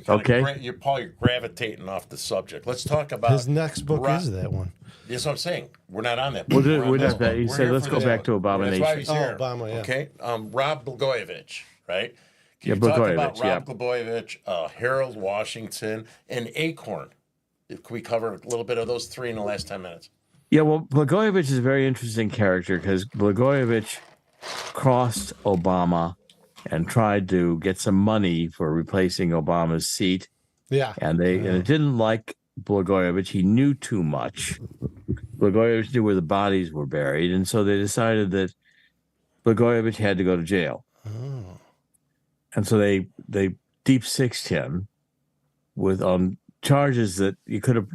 Okay. You're probably gravitating off the subject. Let's talk about his next book. Is that one? That's what I'm saying. We're not on that. We're not that. He said, let's go back to Obamanation. That's why he's here. Obama, yeah. Okay. Rob Blagojevich, right? Can you Blagojevich, talk about Rob Blagojevich, Harold Washington, and Acorn? Can we cover a little bit of those three in the last 10 minutes? Yeah, well, Blagojevich is a very interesting character because Blagojevich crossed Obama and tried to get some money for replacing Obama's seat. Yeah. And it didn't like Blagojevich. He knew too much. Blagojevich knew where the bodies were buried, and so they decided that Blagojevich had to go to jail. Oh. And so they deep sixed him with charges that you could have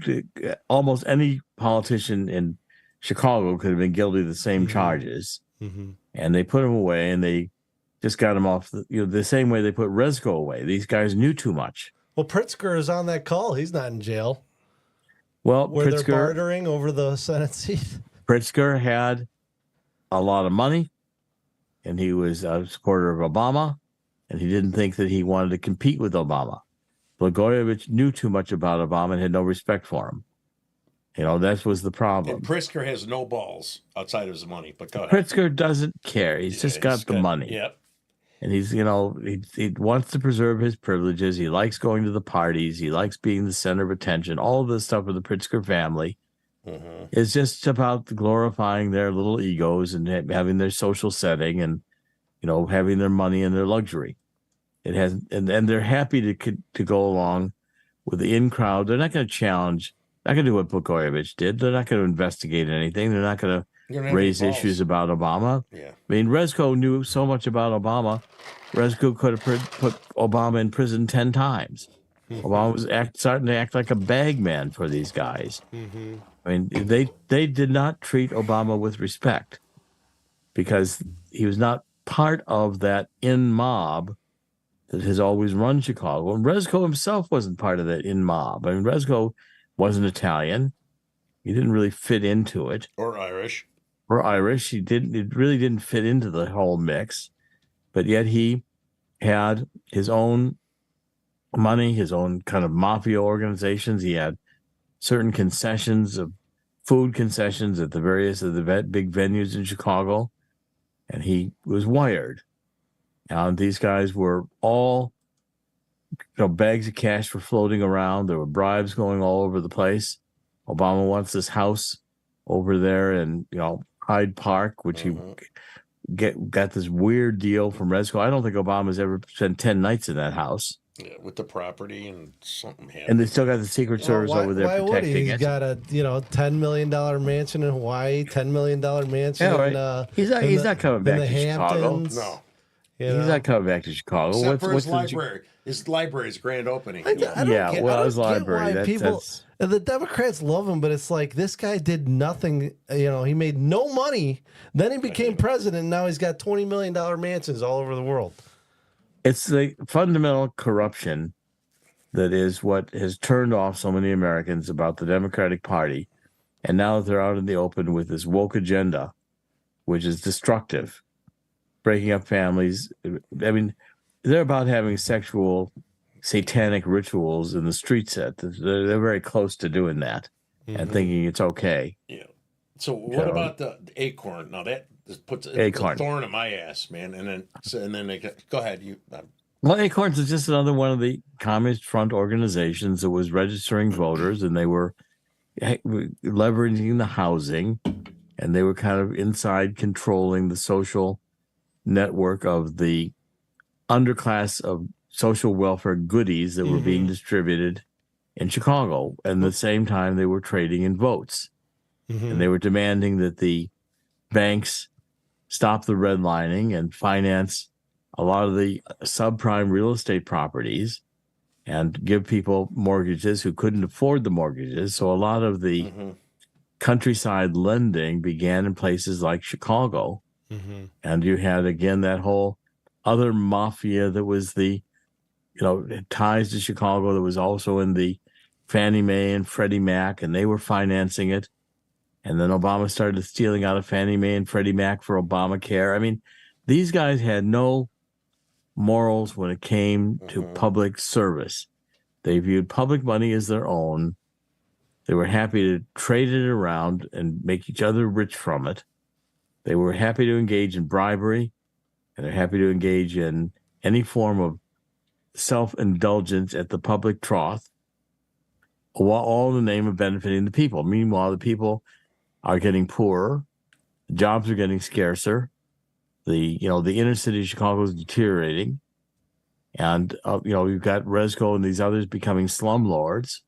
almost any politician in Chicago could have been guilty of the same charges. And they put him away, and they just got him off the same way they put Rezko away. These guys knew too much. Well, Pritzker is on that call. He's not in jail. Well, where they're bartering over the Senate seat. Pritzker had a lot of money, and he was a supporter of Obama, and he didn't think that he wanted to compete with Obama. Blagojevich knew too much about Obama and had no respect for him. That was the problem. And Pritzker has no balls outside of his money, but go ahead. Pritzker doesn't care. He's just got the money. Yep. And he's, he wants to preserve his privileges. He likes going to the parties. He likes being the center of attention. All of this stuff with the Pritzker family is just about glorifying their little egos and having their social setting and, having their money and their luxury. It has, and they're happy to go along with the in crowd. They're not going to challenge. Not going to do what Blagojevich did. They're not going to investigate anything. They're not going to raise issues about Obama. Yeah. I mean, Rezko knew so much about Obama. Rezko could have put Obama in prison 10 times. Obama was starting to act like a bagman for these guys. I mean, they did not treat Obama with respect because he was not part of that in mob that has always run Chicago. And Resco himself wasn't part of that in mob. I mean, Resco wasn't Italian. He didn't really fit into it. Or Irish. Or Irish. It really didn't fit into the whole mix. But yet he had his own money, his own kind of mafia organizations. He had certain concessions of food concessions at the various of the big venues in Chicago. And he was wired. And these guys were all, bags of cash were floating around. There were bribes going all over the place. Obama wants this house over there in, Hyde Park, which he got this weird deal from Resco. I don't think Obama's ever spent 10 nights in that house. Yeah, with the property and something happened. And they still got the Secret Service over there why would protecting he? He's it. got a $10 million mansion in Hawaii, $10 million mansion. Yeah, right. He's not coming back to Chicago. No. He's not coming back to Chicago. Except for his library. His library's grand opening. I don't get, his library. The Democrats love him, but it's like this guy did nothing. He made no money. Then he became president. And now he's got $20 million mansions all over the world. It's the fundamental corruption that is what has turned off so many Americans about the Democratic Party. And now that they're out in the open with this woke agenda, which is destructive, breaking up families. I mean, they're about having sexual satanic rituals in the street set. They're very close to doing that and thinking it's okay. Yeah. So what about the acorn? Now that puts a thorn in my ass, man. And then they go ahead. Well, Acorns is just another one of the Communist Front organizations that was registering voters, and they were leveraging the housing, and they were kind of inside controlling the social network of the underclass of social welfare goodies that were being distributed in Chicago. And at the same time, they were trading in votes. And they were demanding that the banks stop the redlining and finance a lot of the subprime real estate properties and give people mortgages who couldn't afford the mortgages. So a lot of the countryside lending began in places like Chicago. And you had, again, that whole other mafia that was the, ties to Chicago that was also in the Fannie Mae and Freddie Mac, and they were financing it. And then Obama started stealing out of Fannie Mae and Freddie Mac for Obamacare. I mean, these guys had no morals when it came to public service. They viewed public money as their own. They were happy to trade it around and make each other rich from it. They were happy to engage in bribery, and they're happy to engage in any form of self-indulgence at the public trough, all in the name of benefiting the people. Meanwhile, the people are getting poorer, jobs are getting scarcer, the inner city of Chicago is deteriorating, and you've got Resco and these others becoming slumlords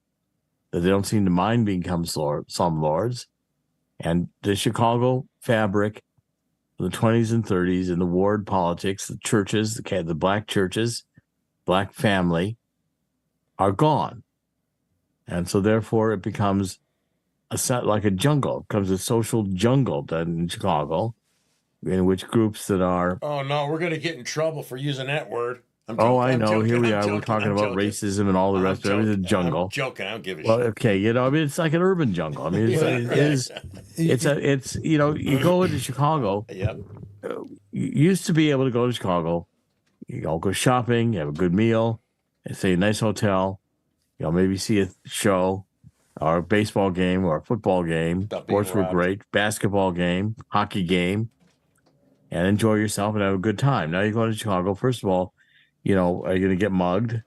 that they don't seem to mind becoming slumlords. And the Chicago fabric of the 20s and 30s and the ward politics, the churches, the black churches, black family are gone. And so therefore it becomes like a jungle. It becomes a social jungle in Chicago, in which groups that are... Oh, no, we're going to get in trouble for using that word. I know. Here we are. We're talking about racism and all the rest of it. It's a jungle. I'm joking. I don't give a shit. Well, okay. It's like an urban jungle. I mean, you go into Chicago. Yep. You used to be able to go to Chicago, go shopping, have a good meal, and stay in a nice hotel, maybe see a show or a baseball game or a football game. Sports were great. Basketball game, hockey game, and enjoy yourself and have a good time. Now you go to Chicago, first of all, are you going to get mugged?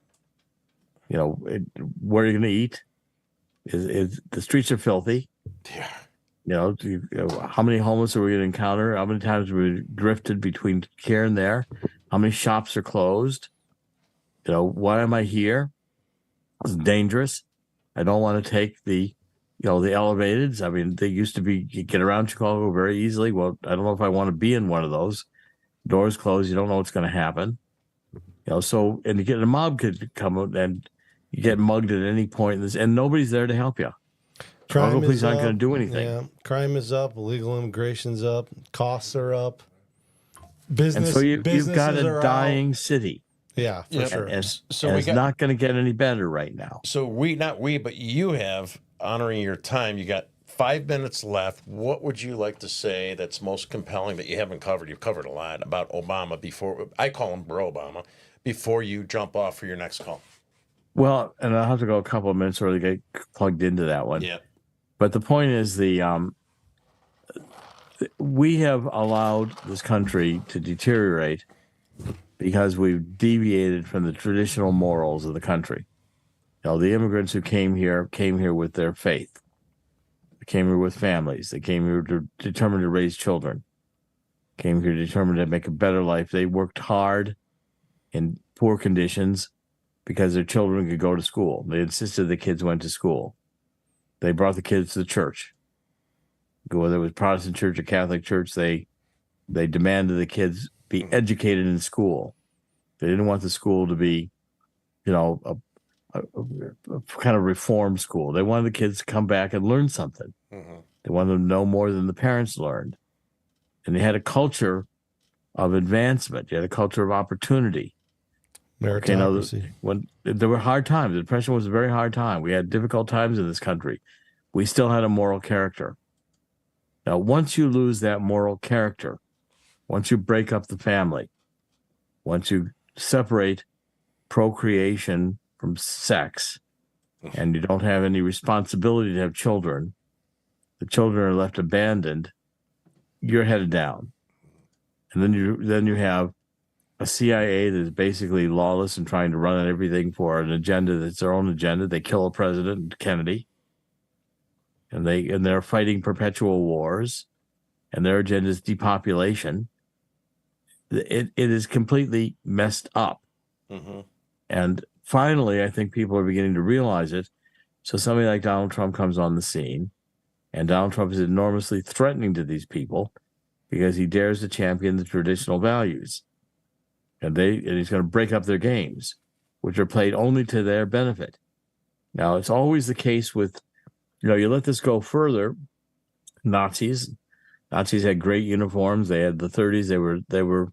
Where are you going to eat? Is the streets are filthy. Yeah. How many homeless are we going to encounter? How many times have we drifted between here and there? How many shops are closed? Why am I here? It's dangerous. I don't want to take the elevateds. I mean, they used to be, you get around Chicago very easily. Well, I don't know if I want to be in one of those. Doors closed. You don't know what's going to happen. And to get a mob could come and You get mugged at any point in this, and nobody's there to help you. Cargo police aren't going to do anything. Yeah, crime is up, illegal immigration's up, costs are up. Business, and so you've got a dying out. city. Yeah, for sure. And So it's not going to get any better right now. So but you have, honoring your time, you got 5 minutes left. What would you like to say that's most compelling that you haven't covered? You've covered a lot about Obama before. I call him Bro Obama. Before you jump off for your next call. Well, and I'll have to go a couple of minutes early to get plugged into that one. Yeah. But the point is we have allowed this country to deteriorate because we've deviated from the traditional morals of the country. The immigrants who came here with their faith. They came here with families. They came here determined to raise children. Came here determined to make a better life. They worked hard in poor conditions because their children could go to school. They insisted the kids went to school. They brought the kids to the church. Whether it was Protestant church or Catholic church, they demanded the kids be educated in school. They didn't want the school to be, a kind of reform school. They wanted the kids to come back and learn something. Mm-hmm. They wanted them to know more than the parents learned. And they had a of advancement. You had a culture of opportunity. Meritocracy. When there were hard times, the Depression was a very hard time. We had difficult times in this country. We still had a moral character. Now, once you lose that moral character, once you break up the family, once you separate procreation from sex, and you don't have any responsibility to have children, the children are left abandoned, you're headed down. And then you have a CIA that is basically lawless and trying to run everything for an agenda that's their own agenda. They kill a president, Kennedy, and they're fighting perpetual wars, and their agenda is depopulation. It is completely messed up. Mm-hmm. And finally, I think people are beginning to realize it. So somebody like Donald Trump comes on the scene, and Donald Trump is enormously threatening to these people because he dares to champion the traditional values. And he's going to break up their games, which are played only to their benefit. Now, it's always the case with, you let this go further. Nazis had great uniforms. They had the 30s. They were,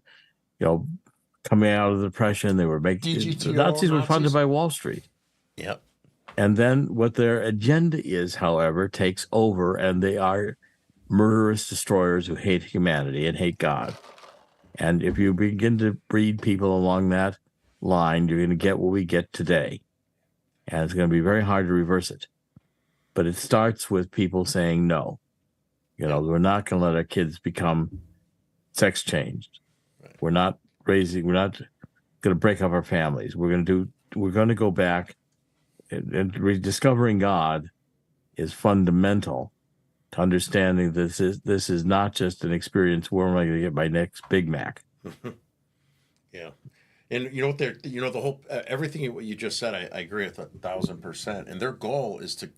coming out of the Depression. They were the Nazis were funded by Wall Street. Yep. And then what their agenda is, however, takes over, and they are murderous destroyers who hate humanity and hate God. And if you begin to breed people along that line, you're going to get what we get today. And it's going to be very hard to reverse it. But it starts with people saying no. We're not going to let our kids become sex changed. Right. We're not going to break up our families. We're going to go back, and rediscovering God is fundamental to understanding this is not just an experience where am I going to get my next Big Mac. Yeah. And the whole, everything what you just said, I agree with 1,000%. And their goal is to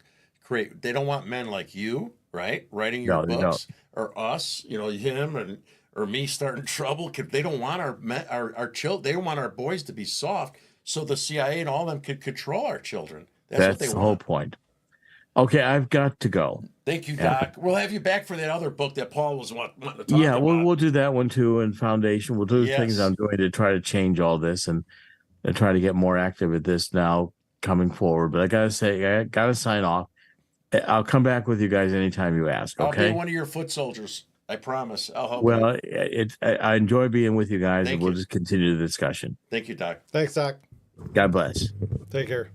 create, they don't want men like you, right? Writing your books, or us, him or me starting trouble. They don't want our children, they don't want our boys to be soft. So the CIA and all of them could control our children. That's what they want. The whole point. Okay, I've got to go. Thank you, Doc. We'll have you back for that other book that Paul was wanting to talk about. Yeah, we'll do that one too, and Foundation. We'll do things I'm doing to try to change all this and try to get more active at this now coming forward. But I gotta sign off. I'll come back with you guys anytime you ask. Okay? I'll be one of your foot soldiers. I promise. I'll help. Well, I enjoy being with you guys, and we'll just continue the discussion. Thank you, Doc. Thanks, Doc. God bless. Take care.